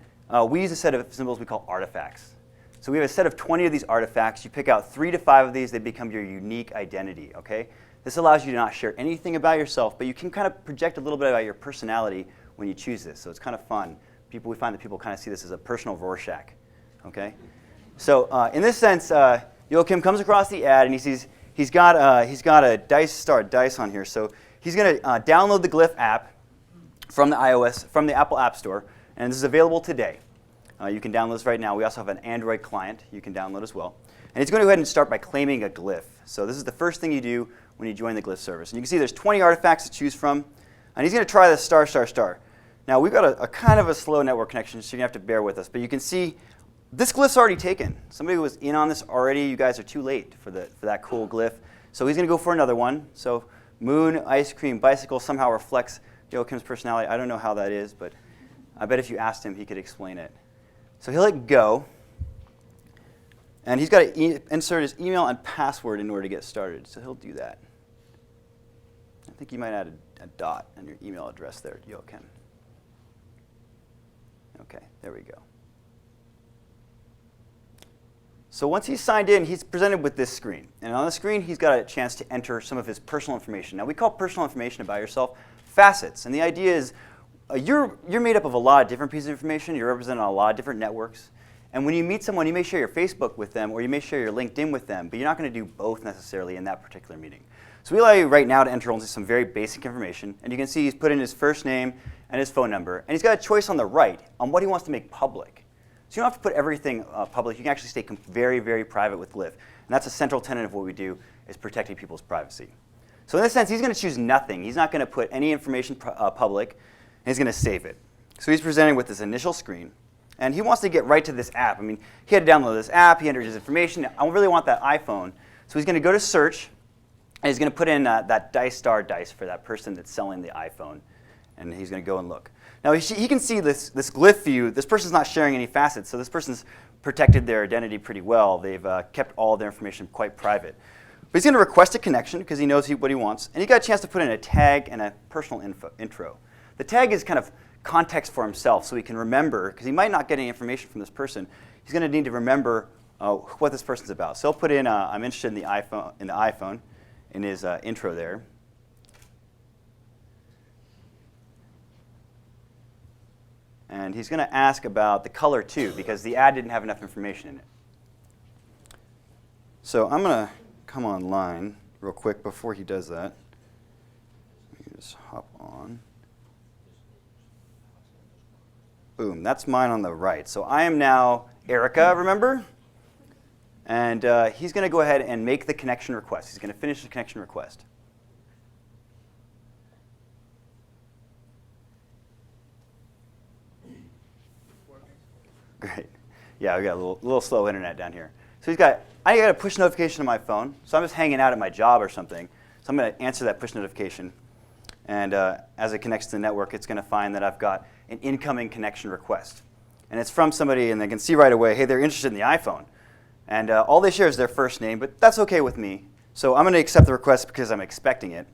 we use a set of symbols we call artifacts. So we have a set of 20 of these artifacts. You pick out 3 to 5 of these. They become your unique identity. Okay? This allows you to not share anything about yourself, but you can kind of project a little bit about your personality when you choose this. So it's kind of fun. We find that people kind of see this as a personal Rorschach. Okay? So in this sense, Joachim comes across the ad, and he sees he's got a dice on here. So he's going to download the Glyph app from the Apple App Store. And this is available today. You can download this right now. We also have an Android client you can download as well. And he's going to go ahead and start by claiming a Glyph. So this is the first thing you do when you join the Glyph service. And you can see there's 20 artifacts to choose from. And he's going to try this ****. Now, we've got a kind of a slow network connection, so you're going to have to bear with us. But you can see this Glyph's already taken. Somebody was in on this already. You guys are too late for that cool Glyph. So he's going to go for another one. So moon, ice cream, bicycle somehow reflects Joachim's personality. I don't know how that is, but I bet if you asked him, he could explain it. So he'll hit go. And he's got to insert his email and password in order to get started. So he'll do that. I think you might add a dot on your email address there, Joachim. OK, there we go. So once he's signed in, he's presented with this screen. And on the screen, he's got a chance to enter some of his personal information. Now, we call personal information about yourself facets. And the idea is, you're made up of a lot of different pieces of information. You're represented on a lot of different networks. And when you meet someone, you may share your Facebook with them, or you may share your LinkedIn with them, but you're not going to do both necessarily in that particular meeting. So we allow you right now to enter only some very basic information. And you can see he's put in his first name and his phone number. And he's got a choice on the right on what he wants to make public. So you don't have to put everything public. You can actually stay very, very private with Glyph. And that's a central tenet of what we do, is protecting people's privacy. So in this sense, he's going to choose nothing. He's not going to put any information public. And he's going to save it. So he's presented with this initial screen. And he wants to get right to this app. I mean, he had to download this app. He entered his information. I really want that iPhone. So he's going to go to search. And he's going to put in that dice for that person that's selling the iPhone. And he's going to go and look. Now, he can see this Glyph view. This person's not sharing any facets. So this person's protected their identity pretty well. They've kept all their information quite private. But he's going to request a connection, because he knows what he wants. And he got a chance to put in a tag and a personal intro. The tag is kind of context for himself, so he can remember, because he might not get any information from this person. He's going to need to remember what this person's about. So he'll put in, I'm interested in the iPhone, in his intro there. And he's going to ask about the color, too, because the ad didn't have enough information in it. So I'm going to come online. real quick before he does that. Let me just hop on. Boom, that's mine on the right. So I am now Erica, remember? And he's going to go ahead and make the connection request. He's going to finish the connection request. Great. Yeah, we got a little slow internet down here. So I got a push notification on my phone. So I'm just hanging out at my job or something. So I'm going to answer that push notification. And as it connects to the network, it's going to find that I've got an incoming connection request. And it's from somebody, and they can see right away, hey, they're interested in the iPhone. And all they share is their first name, but that's OK with me. So I'm going to accept the request because I'm expecting it.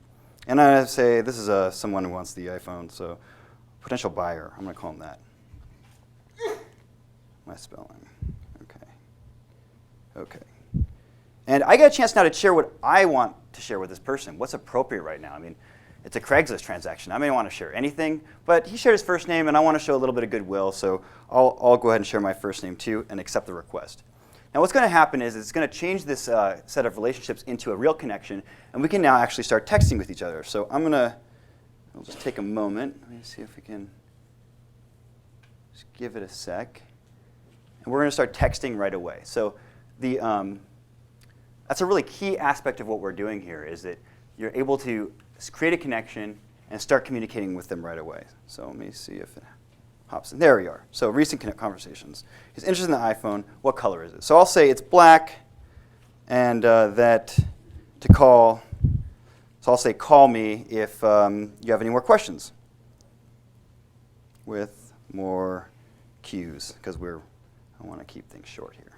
And I'm going to say, this is someone who wants the iPhone, so potential buyer. I'm going to call him that. My spelling. OK. And I get a chance now to share what I want to share with this person. What's appropriate right now? I mean, it's a Craigslist transaction. I may want to share anything, but he shared his first name, and I want to show a little bit of goodwill, so I'll go ahead and share my first name too and accept the request. Now what's going to happen is it's going to change this set of relationships into a real connection, and we can now actually start texting with each other. So I'll just take a moment. Let me see if we can just give it a sec. And we're going to start texting right away. So that's a really key aspect of what we're doing here, is that you're able to create a connection and start communicating with them right away. So let me see if it hops in. There we are. So recent conversations. He's interested in the iPhone. What color is it? So I'll say it's black, and that to call. So I'll say call me if you have any more questions. With more Q's, because I want to keep things short here.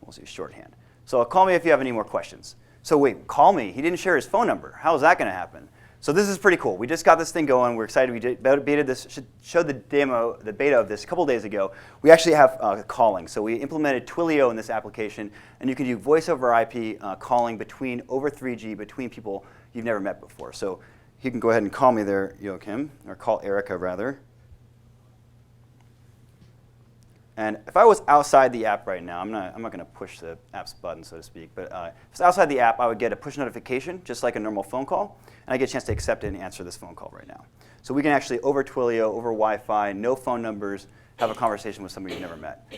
We'll see shorthand. So call me if you have any more questions. So wait, call me. He didn't share his phone number. How is that going to happen? So this is pretty cool. We just got this thing going. We're excited. We beta this, showed the beta of this a couple days ago. We actually have calling. So we implemented Twilio in this application, and you can do voice over IP calling over 3G between people you've never met before. So you can go ahead and call me there, Joachim, or call Erica rather. And if I was outside the app right now, I'm not going to push the app's button, so to speak, but if it's outside the app, I would get a push notification, just like a normal phone call, and I get a chance to accept it and answer this phone call right now. So we can actually, over Twilio, over Wi-Fi, no phone numbers, have a conversation with somebody you've never met.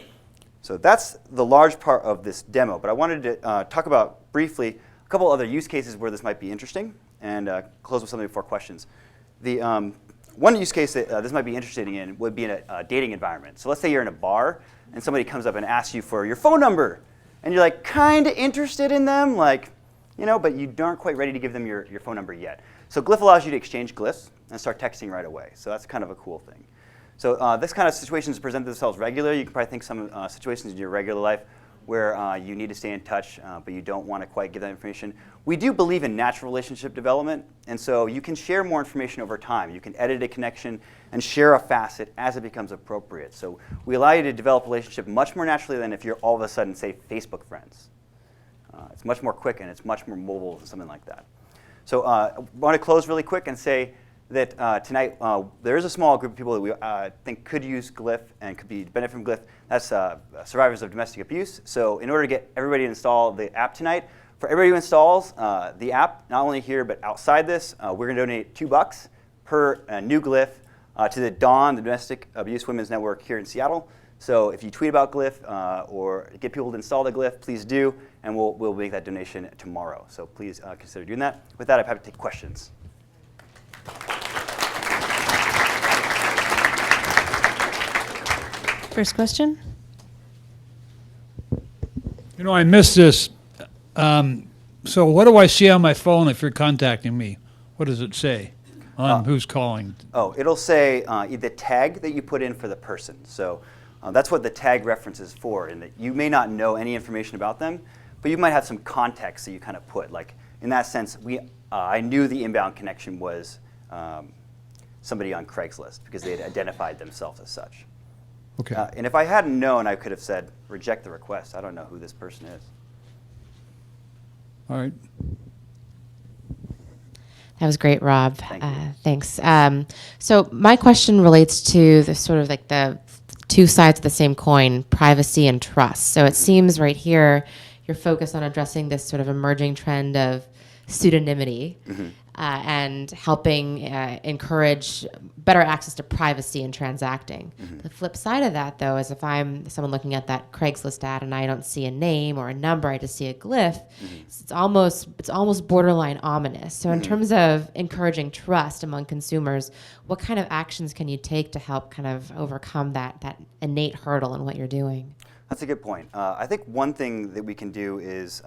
So that's the large part of this demo, but I wanted to talk about briefly a couple other use cases where this might be interesting, and close with something before questions. One use case that this might be interesting in would be in a dating environment. So let's say you're in a bar and somebody comes up and asks you for your phone number, and you're like kind of interested in them, like, but you aren't quite ready to give them your phone number yet. So Glyph allows you to exchange glyphs and start texting right away. So that's kind of a cool thing. So this kind of situations present themselves regularly. You can probably think some situations in your regular life where you need to stay in touch, but you don't want to quite give that information. We do believe in natural relationship development, and so you can share more information over time. You can edit a connection and share a facet as it becomes appropriate. So we allow you to develop a relationship much more naturally than if you're all of a sudden, say, Facebook friends. It's much more quick, and it's much more mobile than something like that. So I want to close really quick and say that tonight there is a small group of people that we think could use Glyph and could benefit from Glyph. That's survivors of domestic abuse. So in order to get everybody to install the app tonight, for everybody who installs the app, not only here but outside this, we're going to donate $2 per new Glyph to the DAWN, the Domestic Abuse Women's Network here in Seattle. So if you tweet about Glyph or get people to install the Glyph, please do, and we'll make that donation tomorrow. So please consider doing that. With that, I'm happy to take questions. First question. I missed this. So what do I see on my phone if you're contacting me? What does it say on who's calling? Oh, it'll say the tag that you put in for the person. So that's what the tag reference is for, in that you may not know any information about them, but you might have some context that you kind of put. Like in that sense, I knew the inbound connection was somebody on Craigslist because they had identified themselves as such. Okay. And if I hadn't known, I could have said, reject the request. I don't know who this person is. All right. That was great, Rob. Thanks. So my question relates to the sort of like the two sides of the same coin, privacy and trust. So it seems right here you're focused on addressing this sort of emerging trend of pseudonymity and helping encourage better access to privacy in transacting. The flip side of that, though, is if I'm someone looking at that Craigslist ad and I don't see a name or a number, I just see a glyph, it's almost borderline ominous. So in terms of encouraging trust among consumers, what kind of actions can you take to help kind of overcome that innate hurdle in what you're doing? That's a good point. I think one thing that we can do is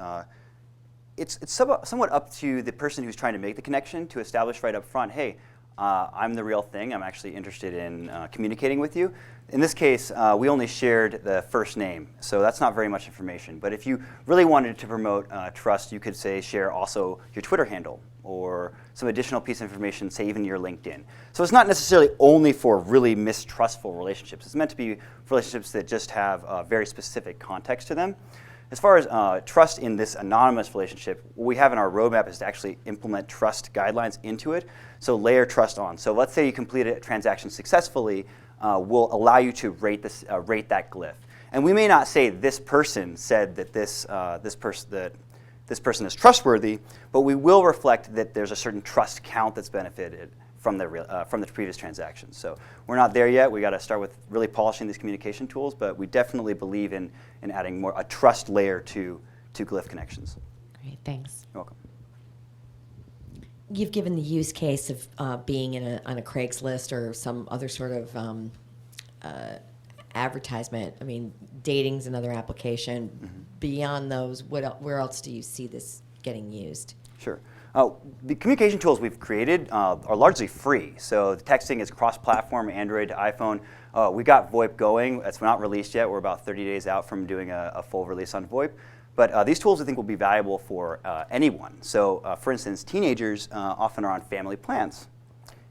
it's somewhat up to the person who's trying to make the connection to establish right up front, hey, I'm the real thing. I'm actually interested in communicating with you. In this case, we only shared the first name, so that's not very much information. But if you really wanted to promote trust, you could say share also your Twitter handle or some additional piece of information, say even your LinkedIn. So it's not necessarily only for really mistrustful relationships. It's meant to be for relationships that just have very specific context to them. As far as trust in this anonymous relationship, what we have in our roadmap is to actually implement trust guidelines into it, so layer trust on. So let's say you completed a transaction successfully, we'll allow you to rate that glyph. And we may not say this person said that this person is trustworthy, but we will reflect that there's a certain trust count that's benefited from the previous transactions. So we're not there yet. We got to start with really polishing these communication tools, but we definitely believe in adding a trust layer to glyph connections. Great, thanks. You're welcome. You've given the use case of being on a Craigslist or some other sort of advertisement. I mean, dating's another application. Beyond those, where else do you see this getting used? Sure. The communication tools we've created are largely free. So the texting is cross-platform, Android to iPhone. We got VoIP going. It's not released yet. We're about 30 days out from doing a full release on VoIP. But these tools, I think, will be valuable for anyone. So, for instance, teenagers often are on family plans.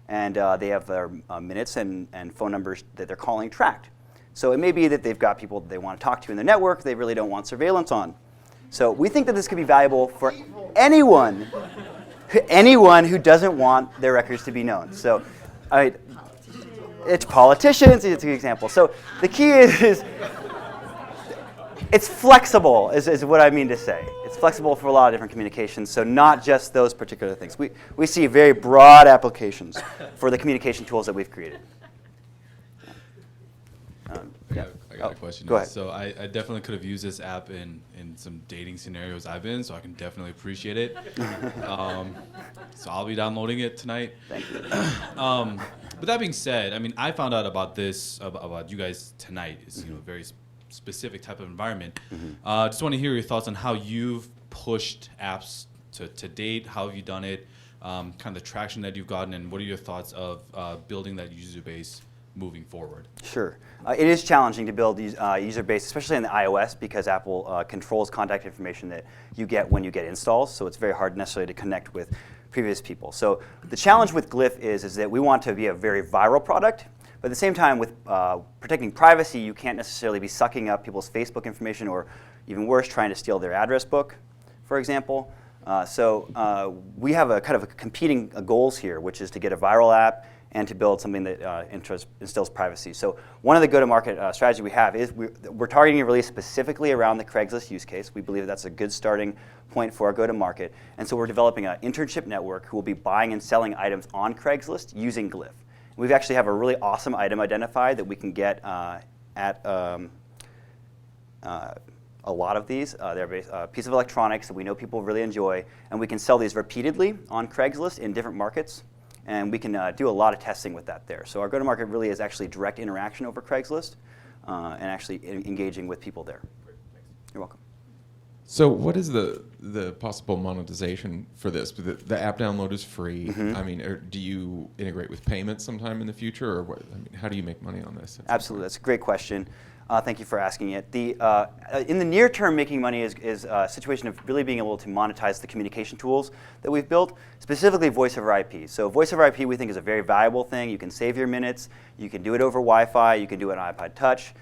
And they have their minutes and phone numbers that they're calling tracked. So it may be that they've got people that they want to talk to in their network they really don't want surveillance on. So we think that this could be valuable for anyone who doesn't want their records to be known. So it's politicians, it's an example. So the key is it's flexible, is what I mean to say. It's flexible for a lot of different communications, so not just those particular things. We see very broad applications for the communication tools that we've created. I got a question. Go ahead. So I definitely could have used this app in some dating scenarios I've been in, so I can definitely appreciate it. So I'll be downloading it tonight. Thank you. But that being said, I mean, I found out about this, about you guys tonight. It's a very specific type of environment. Just want to hear your thoughts on how you've pushed apps to date. How have you done it? Kind of the traction that you've gotten, and what are your thoughts of building that user base moving forward? Sure. It is challenging to build user base, especially in the iOS, because Apple controls contact information that you get when you get installs, so it's very hard necessarily to connect with previous people. So the challenge with Glyph is that we want to be a very viral product, but at the same time, with protecting privacy, you can't necessarily be sucking up people's Facebook information, or even worse, trying to steal their address book, for example. So we have a kind of competing goals here, which is to get a viral app and to build something that instills privacy. So one of the go-to-market strategy we have is we're targeting a release specifically around the Craigslist use case. We believe that's a good starting point for our go-to-market. And so we're developing an internship network who will be buying and selling items on Craigslist using Glyph. We actually have a really awesome item identified that we can get at a lot of these. They're a piece of electronics that we know people really enjoy, and we can sell these repeatedly on Craigslist in different markets. And we can do a lot of testing with that there. So our go-to-market really is actually direct interaction over Craigslist and actually engaging with people there. You're welcome. So what is the possible monetization for this? The app download is free. I mean, do you integrate with payments sometime in the future, or what? I mean, how do you make money on this? Absolutely, that's a great question. Thank you for asking it. In the near term, making money is a situation of really being able to monetize the communication tools that we've built, specifically voice over IP. So voice over IP we think is a very valuable thing. You can save your minutes. You can do it over Wi-Fi. You can do it on iPod Touch.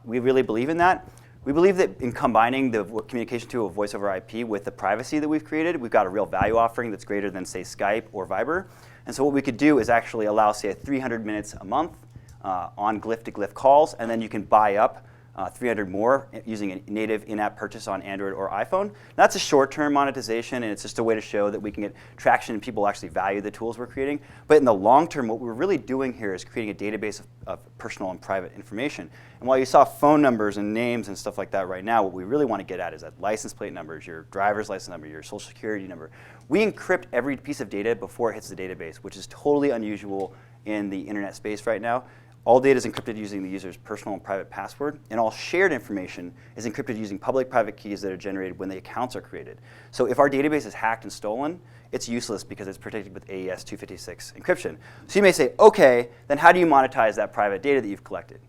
We really believe in that. We believe that in combining the communication tool of voice over IP with the privacy that we've created, we've got a real value offering that's greater than, say, Skype or Viber. And so what we could do is actually allow, say, 300 minutes a month on Glyph-to-Glyph calls, and then you can buy up 300 more using a native in-app purchase on Android or iPhone. That's a short-term monetization, and it's just a way to show that we can get traction and people actually value the tools we're creating. But in the long term, what we're really doing here is creating a database of personal and private information. And while you saw phone numbers and names and stuff like that right now, what we really want to get at is that license plate numbers, your driver's license number, your social security number. We encrypt every piece of data before it hits the database, which is totally unusual in the internet space right now. All data is encrypted using the user's personal and private password, and all shared information is encrypted using public-private keys that are generated when the accounts are created. So if our database is hacked and stolen, it's useless because it's protected with AES 256 encryption. So you may say, okay, then how do you monetize that private data that you've collected?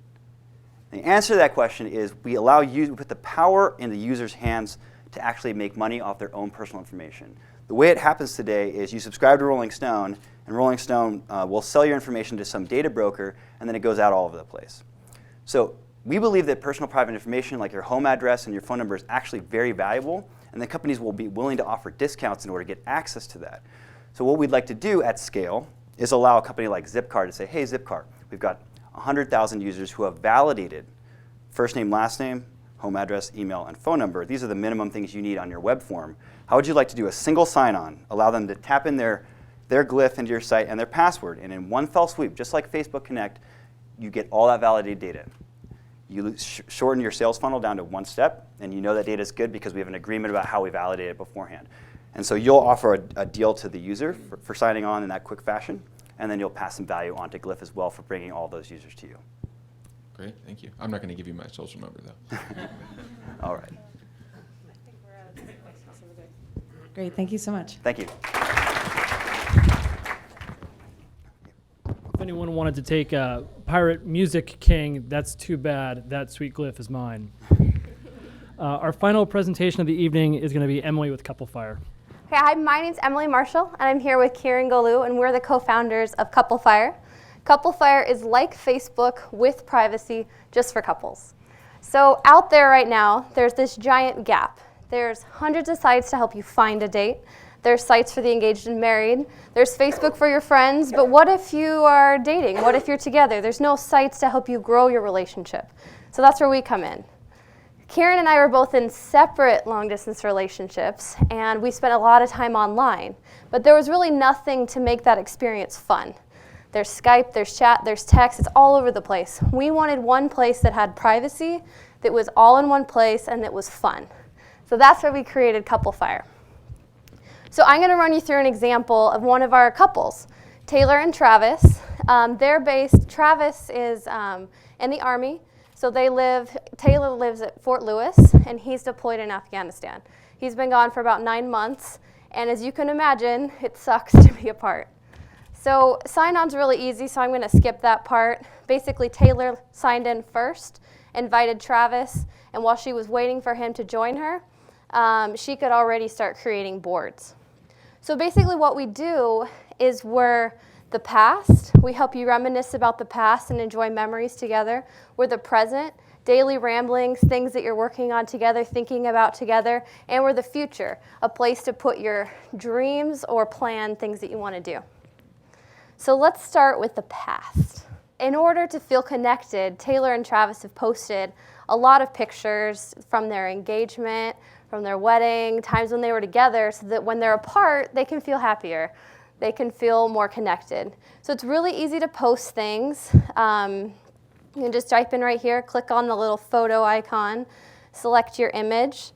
The answer to that question is we put the power in the user's hands to actually make money off their own personal information. The way it happens today is you subscribe to Rolling Stone, and Rolling Stone will sell your information to some data broker, and then it goes out all over the place. So we believe that personal private information like your home address and your phone number is actually very valuable, and the companies will be willing to offer discounts in order to get access to that. So what we'd like to do at scale is allow a company like Zipcar to say, hey, Zipcar, we've got 100,000 users who have validated first name, last name, home address, email, and phone number. These are the minimum things you need on your web form. How would you like to do a single sign-on, allow them to tap in their glyph into your site and their password, and in one fell sweep, just like Facebook Connect, you get all that validated data. You shorten your sales funnel down to one step, and you know that data is good because we have an agreement about how we validate it beforehand. And so you'll offer a deal to the user for signing on in that quick fashion, and then you'll pass some value onto Glyph as well for bringing all those users to you. Great, thank you. I'm not going to give you my social number, though. All right. Great, thank you so much. Thank you. If anyone wanted to take Pirate Music King, that's too bad. That sweet glyph is mine. Our final presentation of the evening is going to be Emily with Couple Fire. Okay, hi, my name's Emily Marshall, and I'm here with Kieran Golu, and we're the co-founders of Couple Fire. Couple Fire is like Facebook with privacy, just for couples. So out there right now, there's this giant gap. There's hundreds of sites to help you find a date. There's sites for the engaged and married. There's Facebook for your friends, but what if you are dating? What if you're together? There's no sites to help you grow your relationship. So that's where we come in. Kieran and I were both in separate long-distance relationships, and we spent a lot of time online. But there was really nothing to make that experience fun. There's Skype, there's chat, there's text, it's all over the place. We wanted one place that had privacy, that was all in one place, and that was fun. So that's why we created Couple Fire. So I'm going to run you through an example of one of our couples, Taylor and Travis. Travis is in the Army. So Taylor lives at Fort Lewis, and he's deployed in Afghanistan. He's been gone for about 9 months, and as you can imagine, it sucks to be apart. So sign-on's really easy, so I'm going to skip that part. Basically, Taylor signed in first, invited Travis, and while she was waiting for him to join her, she could already start creating boards. So basically what we do is we're the past. We help you reminisce about the past and enjoy memories together. We're the present, daily ramblings, things that you're working on together, thinking about together. And we're the future, a place to put your dreams or plan things that you want to do. So let's start with the past. In order to feel connected, Taylor and Travis have posted a lot of pictures from their engagement, from their wedding, times when they were together, so that when they're apart, they can feel happier. They can feel more connected. So it's really easy to post things. You can just type in right here, click on the little photo icon, select your image.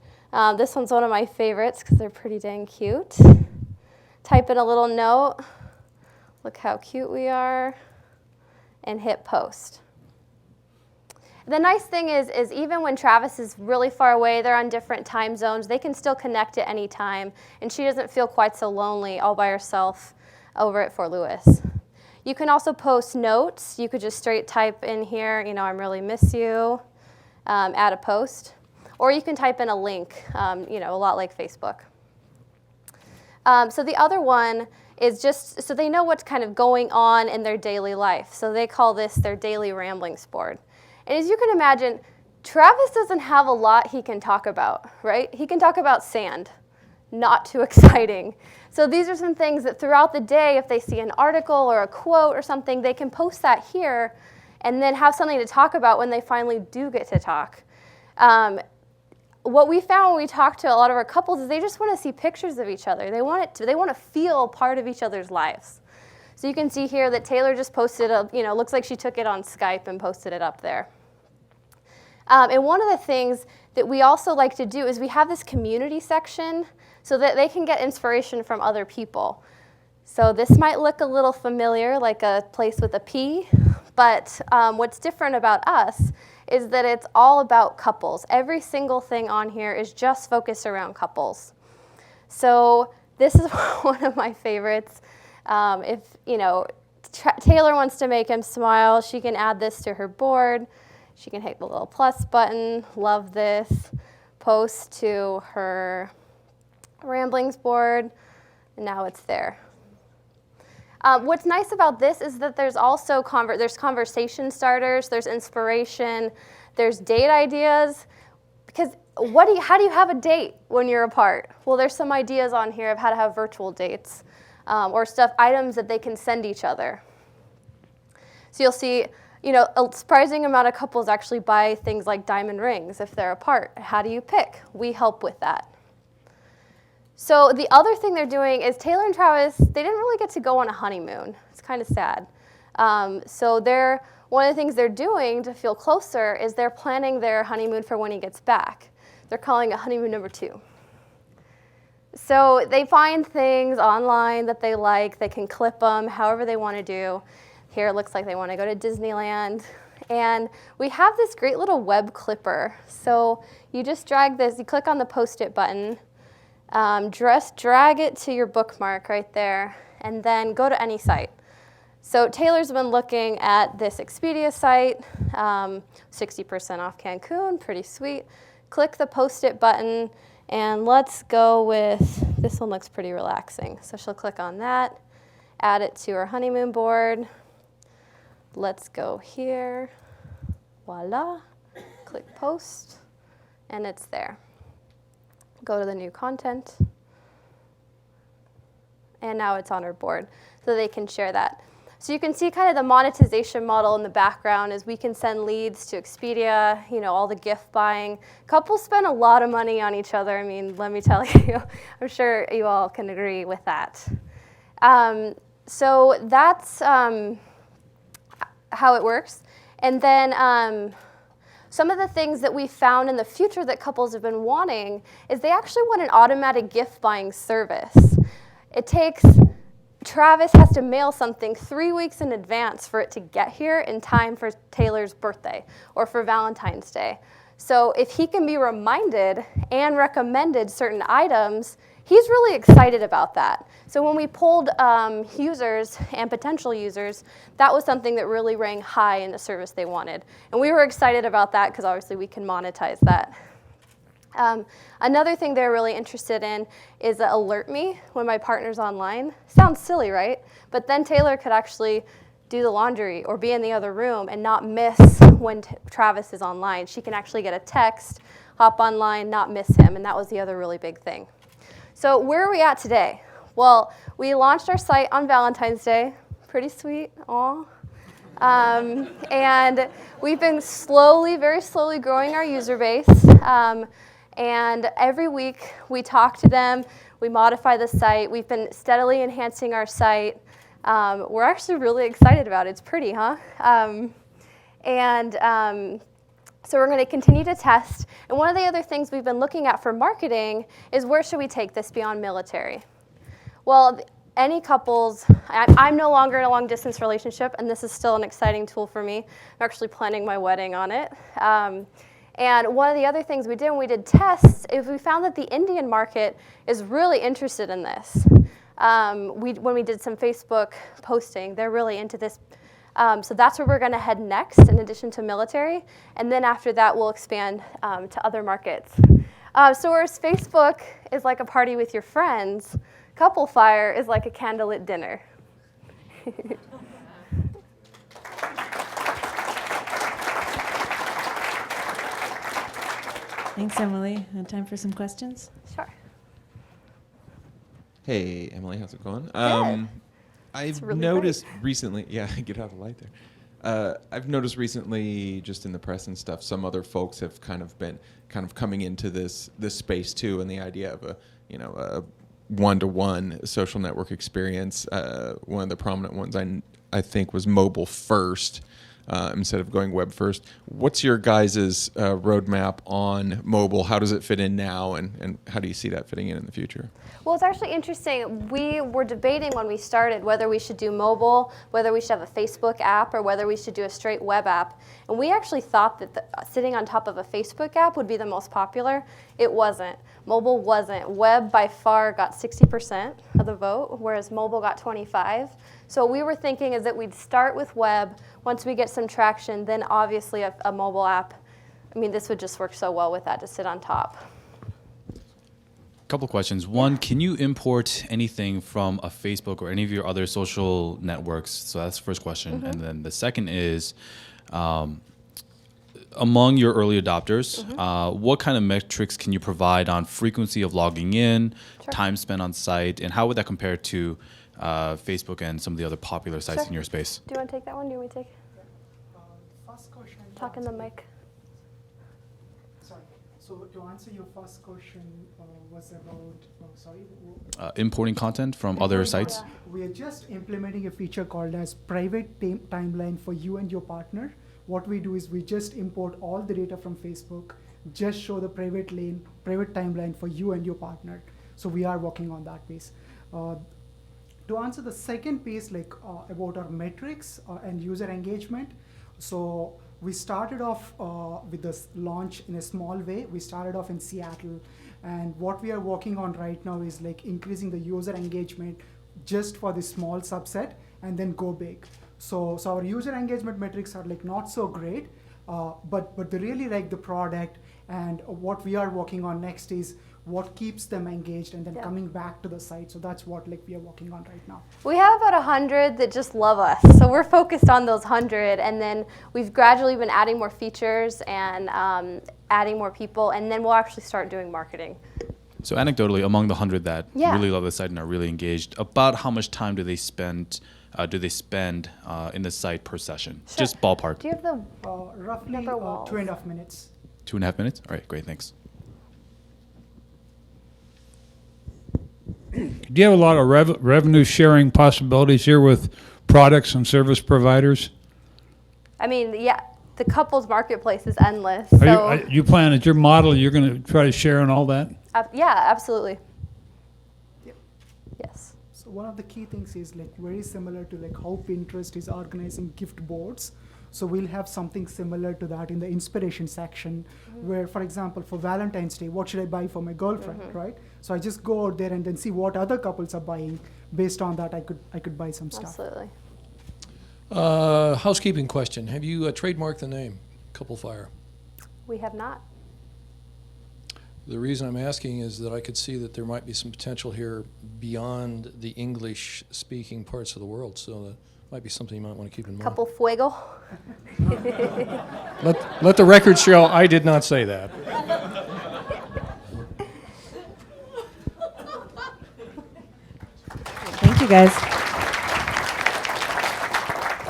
This one's one of my favorites because they're pretty dang cute. Type in a little note, look how cute we are, and hit post. The nice thing is even when Travis is really far away, they're on different time zones, they can still connect at any time, and she doesn't feel quite so lonely all by herself over at Fort Lewis. You can also post notes. You could just straight type in here, I really miss you, add a post. Or you can type in a link, a lot like Facebook. So the other one is just so they know what's kind of going on in their daily life. So they call this their daily ramblings board. And as you can imagine, Travis doesn't have a lot he can talk about, right? He can talk about sand, not too exciting. So these are some things that throughout the day, if they see an article or a quote or something, they can post that here, and then have something to talk about when they finally do get to talk. What we found when we talked to a lot of our couples is they just want to see pictures of each other. They want to feel part of each other's lives. So you can see here that Taylor just posted looks like she took it on Skype and posted it up there. And one of the things that we also like to do is we have this community section so that they can get inspiration from other people. So this might look a little familiar, like a place with a P, but what's different about us is that it's all about couples. Every single thing on here is just focused around couples. So this is one of my favorites. If Taylor wants to make him smile, she can add this to her board. She can hit the little plus button, love this, post to her ramblings board, and now it's there. What's nice about this is that there's also there's conversation starters, there's inspiration, there's date ideas. Because how do you have a date when you're apart? Well, there's some ideas on here of how to have virtual dates or items that they can send each other. So you'll see, a surprising amount of couples actually buy things like diamond rings if they're apart. How do you pick? We help with that. So the other thing they're doing is Taylor and Travis, they didn't really get to go on a honeymoon. It's kind of sad. So one of the things they're doing to feel closer is they're planning their honeymoon for when he gets back. They're calling it honeymoon number 2. So they find things online that they like. They can clip them however they want to do. Here it looks like they want to go to Disneyland. And we have this great little web clipper. So you just drag this, you click on the post-it button, just drag it to your bookmark right there, and then go to any site. So Taylor's been looking at this Expedia site, 60% off Cancun, pretty sweet. Click the post-it button, and let's go with, this one looks pretty relaxing. So she'll click on that, add it to her honeymoon board. Let's go here, voila, click post, and it's there. Go to the new content, and now it's on our board, so they can share that. So you can see kind of the monetization model in the background is we can send leads to Expedia, all the gift buying. Couples spend a lot of money on each other. I mean, let me tell you, I'm sure you all can agree with that. So that's how it works. And then some of the things that we found in the future that couples have been wanting is they actually want an automatic gift buying service. Travis has to mail something 3 weeks in advance for it to get here in time for Taylor's birthday or for Valentine's Day. So if he can be reminded and recommended certain items, he's really excited about that. So when we polled users and potential users, that was something that really rang high in the service they wanted. And we were excited about that because obviously we can monetize that. Another thing they're really interested in is alert me when my partner's online. Sounds silly, right? But then Taylor could actually do the laundry or be in the other room and not miss when Travis is online. She can actually get a text, hop online, not miss him, and that was the other really big thing. So where are we at today? Well, we launched our site on Valentine's Day. Pretty sweet, aw. And we've been very slowly growing our user base. And every week we talk to them, we modify the site. We've been steadily enhancing our site. We're actually really excited about it. It's pretty, huh? So we're going to continue to test. And one of the other things we've been looking at for marketing is where should we take this beyond military? Well, any couples, I'm no longer in a long distance relationship, and this is still an exciting tool for me. I'm actually planning my wedding on it. And one of the other things we did when we did tests is we found that the Indian market is really interested in this. When we did some Facebook posting, they're really into this. So that's where we're going to head next in addition to military. And then after that, we'll expand to other markets. So whereas Facebook is like a party with your friends, Couple Fire is like a candlelit dinner. Thanks, Emily. Time for some questions? Sure. Hey, Emily, how's it going? Good. I've really noticed recently, yeah, get out of the light there. I've noticed recently, just in the press and stuff, some other folks have kind of been coming into this space too, and the idea of a one-to-one social network experience. One of the prominent ones I think was mobile first. Instead of going web first. What's your guys' roadmap on mobile? How does it fit in now, and how do you see that fitting in the future? Well, it's actually interesting. We were debating when we started whether we should do mobile, whether we should have a Facebook app, or whether we should do a straight web app. And we actually thought that sitting on top of a Facebook app would be the most popular. It wasn't. Mobile wasn't. Web by far got 60% of the vote, whereas mobile got 25%. So what we were thinking is that we'd start with web. Once we get some traction, then obviously a mobile app. I mean, this would just work so well with that to sit on top. Couple questions. One, can you import anything from a Facebook or any of your other social networks? So that's the first question. And then the second is, among your early adopters, what kind of metrics can you provide on frequency of logging in, time spent on site, and how would that compare to Facebook and some of the other popular sites in your space? Do you want to take that one? Do you want me to take it? First question. Talk in the mic. Sorry. So to answer your first question was about, Importing content from other sites? We are just implementing a feature called as private timeline for you and your partner. What we do is we just import all the data from Facebook, just show the private timeline for you and your partner. So we are working on that piece. To answer the second piece, about our metrics and user engagement, so we started off with this launch in a small way. We started off in Seattle, and what we are working on right now is increasing the user engagement just for this small subset, and then go big. So our user engagement metrics are not so great, but they really like the product, and what we are working on next is what keeps them engaged and then coming back to the site. So that's what we are working on right now. We have about 100 that just love us. So we're focused on those 100, and then we've gradually been adding more features and adding more people, and then we'll actually start doing marketing. So anecdotally, among the 100 that Yeah. really love the site and are really engaged, about how much time do they spend in the site per session? Sure. Just ballpark. Do you have the Roughly number walls? 2.5 minutes. 2.5 minutes? All right, great, thanks. Do you have a lot of revenue sharing possibilities here with products and service providers? I mean, yeah, the couples marketplace is endless. You plan at your model, you're going to try to share on all that? Yeah, absolutely. Yep. Yes. So one of the key things is very similar to how Pinterest is organizing gift boards. So we'll have something similar to that in the inspiration section, where, for example, for Valentine's Day, what should I buy for my girlfriend, right? So I just go out there and then see what other couples are buying. Based on that, I could buy some stuff. Absolutely. Housekeeping question. Have you trademarked the name Couple Fire? We have not. The reason I'm asking is that I could see that there might be some potential here beyond the English-speaking parts of the world, so that might be something you might want to keep in mind. Couple fuego. Let the record show I did not say that. Thank you, guys.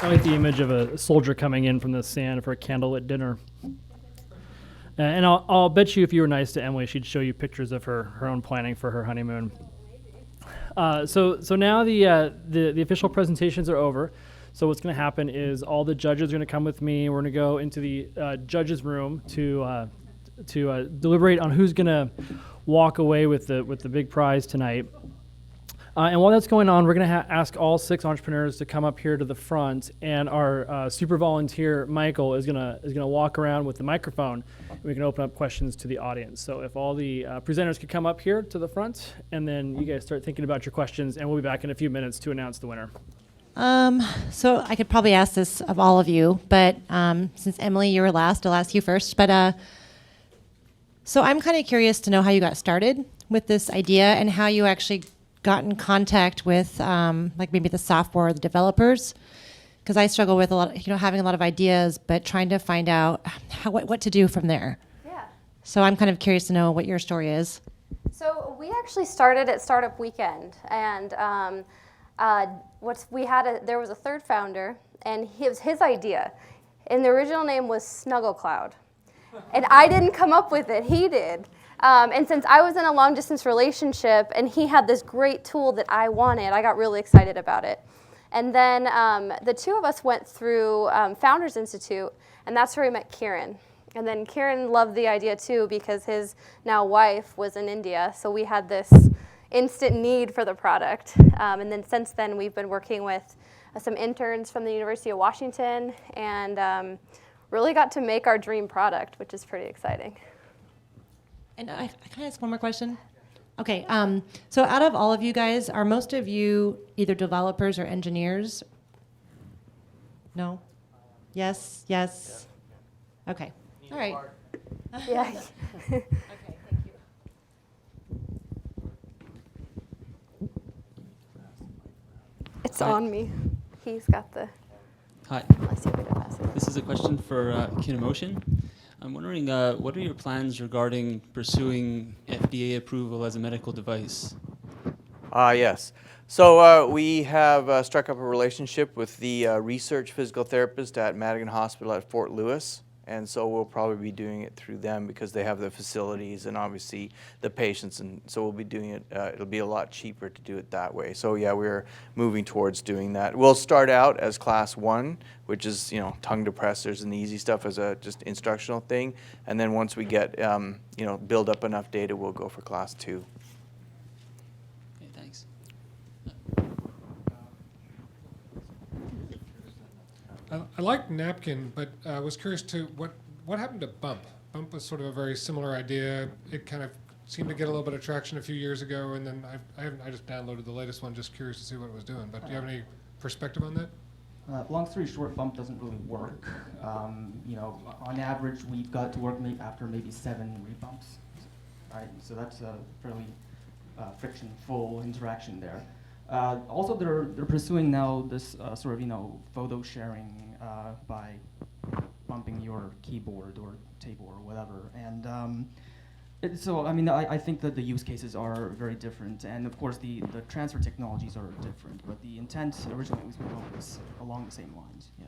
I like the image of a soldier coming in from the sand for a candlelit dinner. And I'll bet you if you were nice to Emily, she'd show you pictures of her own planning for her honeymoon. So now the official presentations are over. So what's going to happen is all the judges are going to come with me. We're going to go into the judges' room to deliberate on who's going to walk away with the big prize tonight. And while that's going on, we're going to ask all 6 entrepreneurs to come up here to the front, and our super volunteer Michael is going to walk around with the microphone, and we can open up questions to the audience. So if all the presenters could come up here to the front, and then you guys start thinking about your questions, and we'll be back in a few minutes to announce the winner. So I could probably ask this of all of you, but since Emily, you were last, I'll ask you first. But so I'm kind of curious to know how you got started with this idea and how you actually got in contact with maybe the software or the developers, because I struggle with having a lot of ideas, but trying to find out what to do from there. Yeah. So I'm kind of curious to know what your story is. So we actually started at Startup Weekend, and there was a third founder, and it was his idea. And the original name was Snuggle Cloud. And I didn't come up with it, he did. And since I was in a long distance relationship and he had this great tool that I wanted, I got really excited about it. And then the two of us went through Founders Institute, and that's where we met Kieran. And then Kieran loved the idea too because his now wife was in India, so we had this instant need for the product. And then since then, we've been working with some interns from the University of Washington and really got to make our dream product, which is pretty exciting. And can I ask one more question? Okay, so out of all of you guys, are most of you either developers or engineers? No? Yes? Yes? Okay, all right. Yeah. Okay, thank you. It's on me. He's got the... Hi. Unless you could pass it. This is a question for KinoMotion. I'm wondering, what are your plans regarding pursuing FDA approval as a medical device? Yes. So we have struck up a relationship with the research physical therapist at Madigan Hospital at Fort Lewis. And so we'll probably be doing it through them because they have the facilities and obviously the patients. And so we'll be doing it, it'll be a lot cheaper to do it that way. So yeah, we're moving towards doing that. We'll start out as class 1, which is, tongue depressors and the easy stuff as a just instructional thing. And then once we get, build up enough data, we'll go for class 2. Okay, thanks. I like Napkin, but I was curious to what happened to Bump? Bump was sort of a very similar idea. It kind of seemed to get a little bit of traction a few years ago, and then I just downloaded the latest one, just curious to see what it was doing. But do you have any perspective on that? Long story short, Bump doesn't really work. On average, we've got to work after maybe 7 rebumps, right? So that's a fairly friction-full interaction there. Also, they're pursuing now this sort of photo sharing by bumping your keyboard or table or whatever, and I think that the use cases are very different, and of course the transfer technologies are different, but the intent originally was along the same lines. Yeah.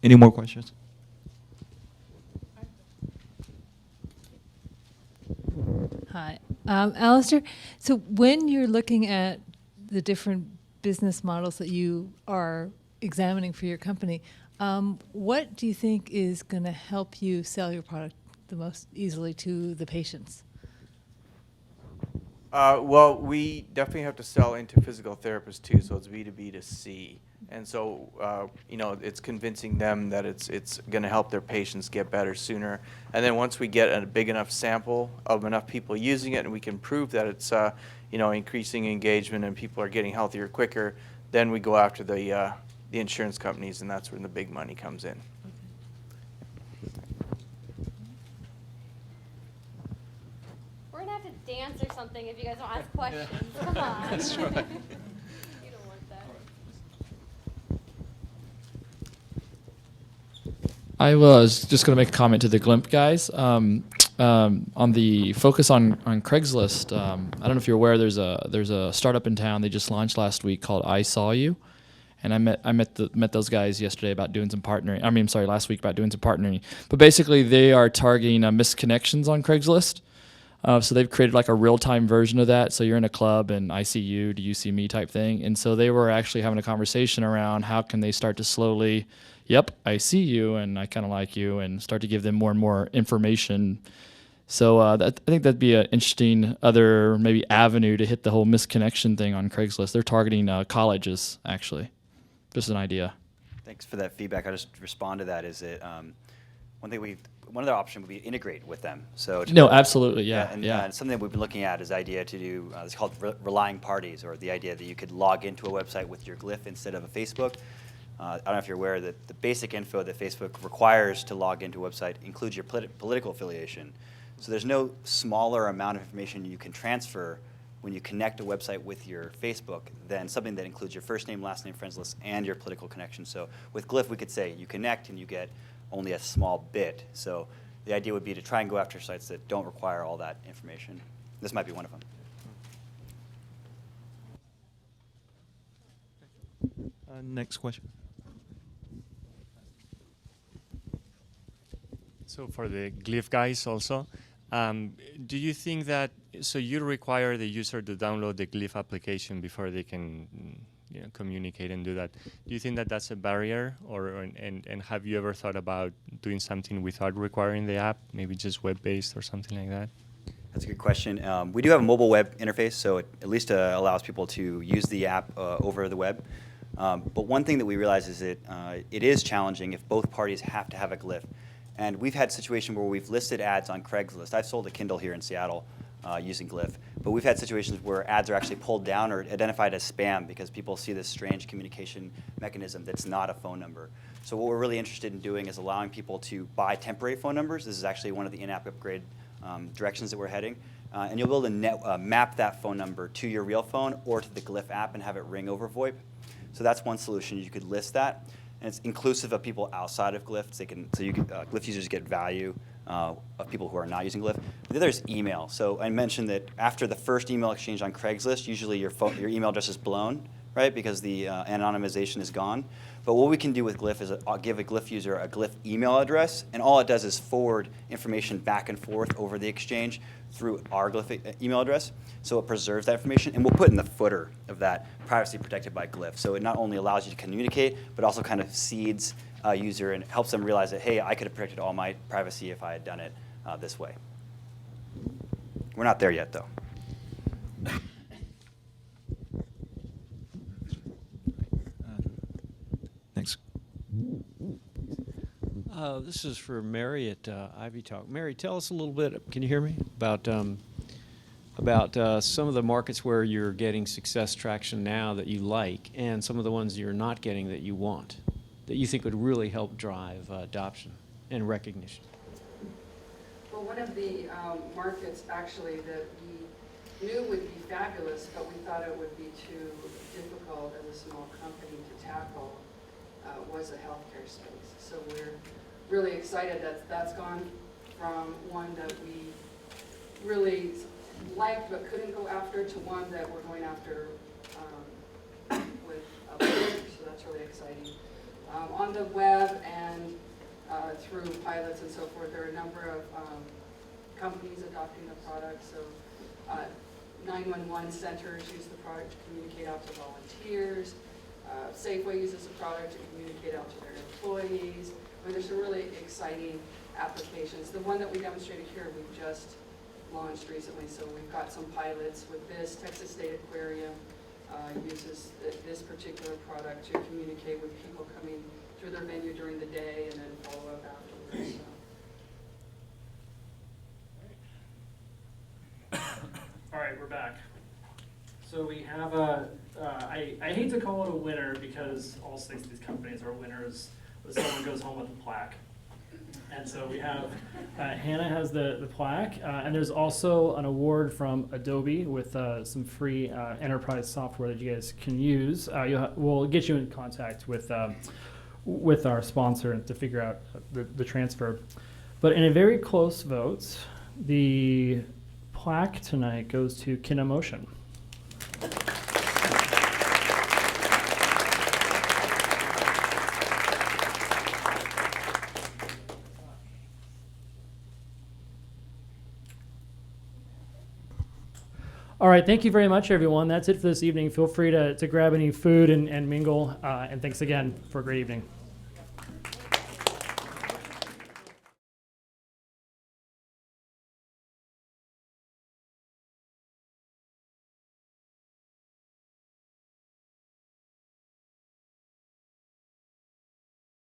Any more questions? Hi, Alistair. So when you're looking at the different business models that you are examining for your company, what do you think is going to help you sell your product the most easily to the patients? Well, we definitely have to sell into physical therapists too, so it's B2B to C. And so, it's convincing them that it's going to help their patients get better sooner. And then once we get a big enough sample of enough people using it and we can prove that it's, increasing engagement and people are getting healthier quicker, then we go after the insurance companies, and that's when the big money comes in. We're going to have to dance or something if you guys don't ask questions. Come on. That's right. You don't want that. I was just going to make a comment to the GLIMP guys. On the focus on Craigslist, I don't know if you're aware, there's a startup in town they just launched last week called I Saw You, and I met those guys yesterday about doing some partnering. Last week about doing some partnering. But basically, they are targeting misconnections on Craigslist. So they've created like a real-time version of that. So you're in a club and I see you, do you see me type thing. And so they were actually having a conversation around how can they start to slowly, yep, I see you and I kind of like you, and start to give them more and more information. So I think that'd be an interesting other maybe avenue to hit the whole misconnection thing on Craigslist. They're targeting colleges, actually. Just an idea. Thanks for that feedback. I'll just respond to that. Is it one other option would be integrate with them. So no, absolutely, yeah. And something that we've been looking at is the idea to do, it's called relying parties, or the idea that you could log into a website with your glyph instead of a Facebook. I don't know if you're aware that the basic info that Facebook requires to log into a website includes your political affiliation. So there's no smaller amount of information you can transfer when you connect a website with your Facebook than something that includes your first name, last name, friends list, and your political connection. So with Glyph, we could say you connect and you get only a small bit. So the idea would be to try and go after sites that don't require all that information. This might be one of them. Next question. So for the Glyph guys also, do you think that, so you require the user to download the Glyph application before they can communicate and do that. Do you think that that's a barrier, and have you ever thought about doing something without requiring the app, maybe just web-based or something like that? That's a good question. We do have a mobile web interface, so it at least allows people to use the app over the web. But one thing that we realize is that it is challenging if both parties have to have a Glyph. And we've had a situation where we've listed ads on Craigslist. I've sold a Kindle here in Seattle using Glyph. But we've had situations where ads are actually pulled down or identified as spam because people see this strange communication mechanism that's not a phone number. So what we're really interested in doing is allowing people to buy temporary phone numbers. This is actually one of the in-app upgrade directions that we're heading. And you'll be able to map that phone number to your real phone or to the Glyph app and have it ring over VoIP. So that's one solution. You could list that. And it's inclusive of people outside of Glyph. So Glyph users get value of people who are not using Glyph. The other is email. So I mentioned that after the first email exchange on Craigslist, usually your email address is blown, right, because the anonymization is gone. But what we can do with Glyph is give a Glyph user a Glyph email address, and all it does is forward information back and forth over the exchange through our Glyph email address. So it preserves that information, and we'll put in the footer of that privacy protected by Glyph. So it not only allows you to communicate, but also kind of seeds a user and helps them realize that, hey, I could have protected all my privacy if I had done it this way. We're not there yet, though. Next. This is for Mary at Ivy Talk. Mary, tell us a little bit, can you hear me, about some of the markets where you're getting success traction now that you like, and some of the ones you're not getting that you want, that you think would really help drive adoption and recognition. Well, one of the markets actually that we knew would be fabulous, but we thought it would be too difficult as a small company to tackle was the healthcare space. So we're really excited that that's gone from one that we really liked but couldn't go after to one that we're going after with a partner. So that's really exciting. On the web and through pilots and so forth, there are a number of companies adopting the product. So 911 centers use the product to communicate out to volunteers. Safeway uses the product to communicate out to their employees. I mean, there's some really exciting applications. The one that we demonstrated here, we just launched recently, so we've got some pilots with this. Texas State Aquarium uses this particular product to communicate with people coming through their venue during the day and then follow up afterwards. All right, we're back. So we have a, I hate to call it a winner because all 6 of these companies are winners, but someone goes home with a plaque. And so we have, Hannah has the plaque, and there's also an award from Adobe with some free enterprise software that you guys can use. We'll get you in contact with our sponsor to figure out the transfer. But in a very close vote, the plaque tonight goes to KineMotion. All right, thank you very much, everyone. That's it for this evening. Feel free to grab any food and mingle, and thanks again for a great evening.